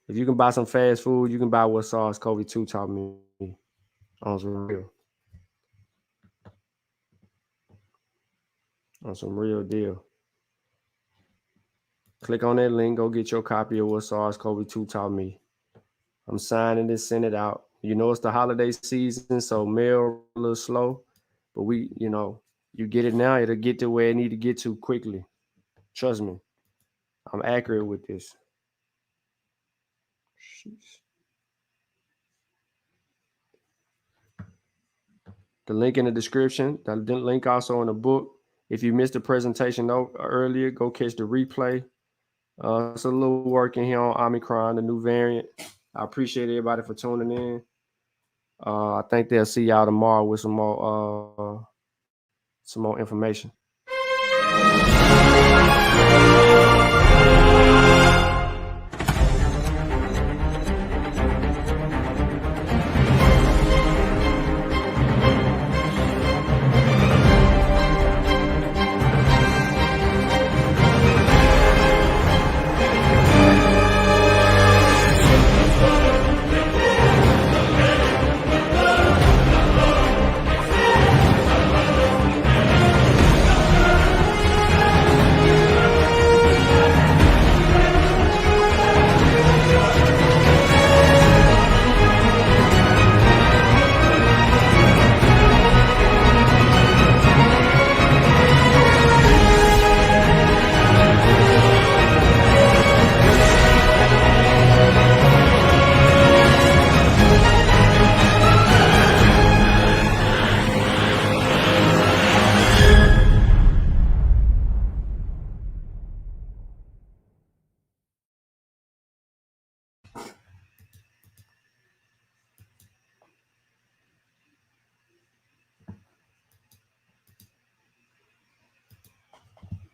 If you can buy some fast food, you can buy What Sars Cov2 Taught Me. On some real. On some real deal. Click on that link. Go get your copy of What Sars Cov2 Taught Me. I'm signing it, send it out. You know it's the holiday season, so mail a little slow. But we, you get it now, it'll get to where it need to get to quickly. Trust me. I'm accurate with this. Jeez. The link in the description. The link also in the book. If you missed the presentation earlier, go catch the replay. It's a little work in here on Omicron, the new variant. I appreciate everybody for tuning in. I think they'll see y'all tomorrow with some more information.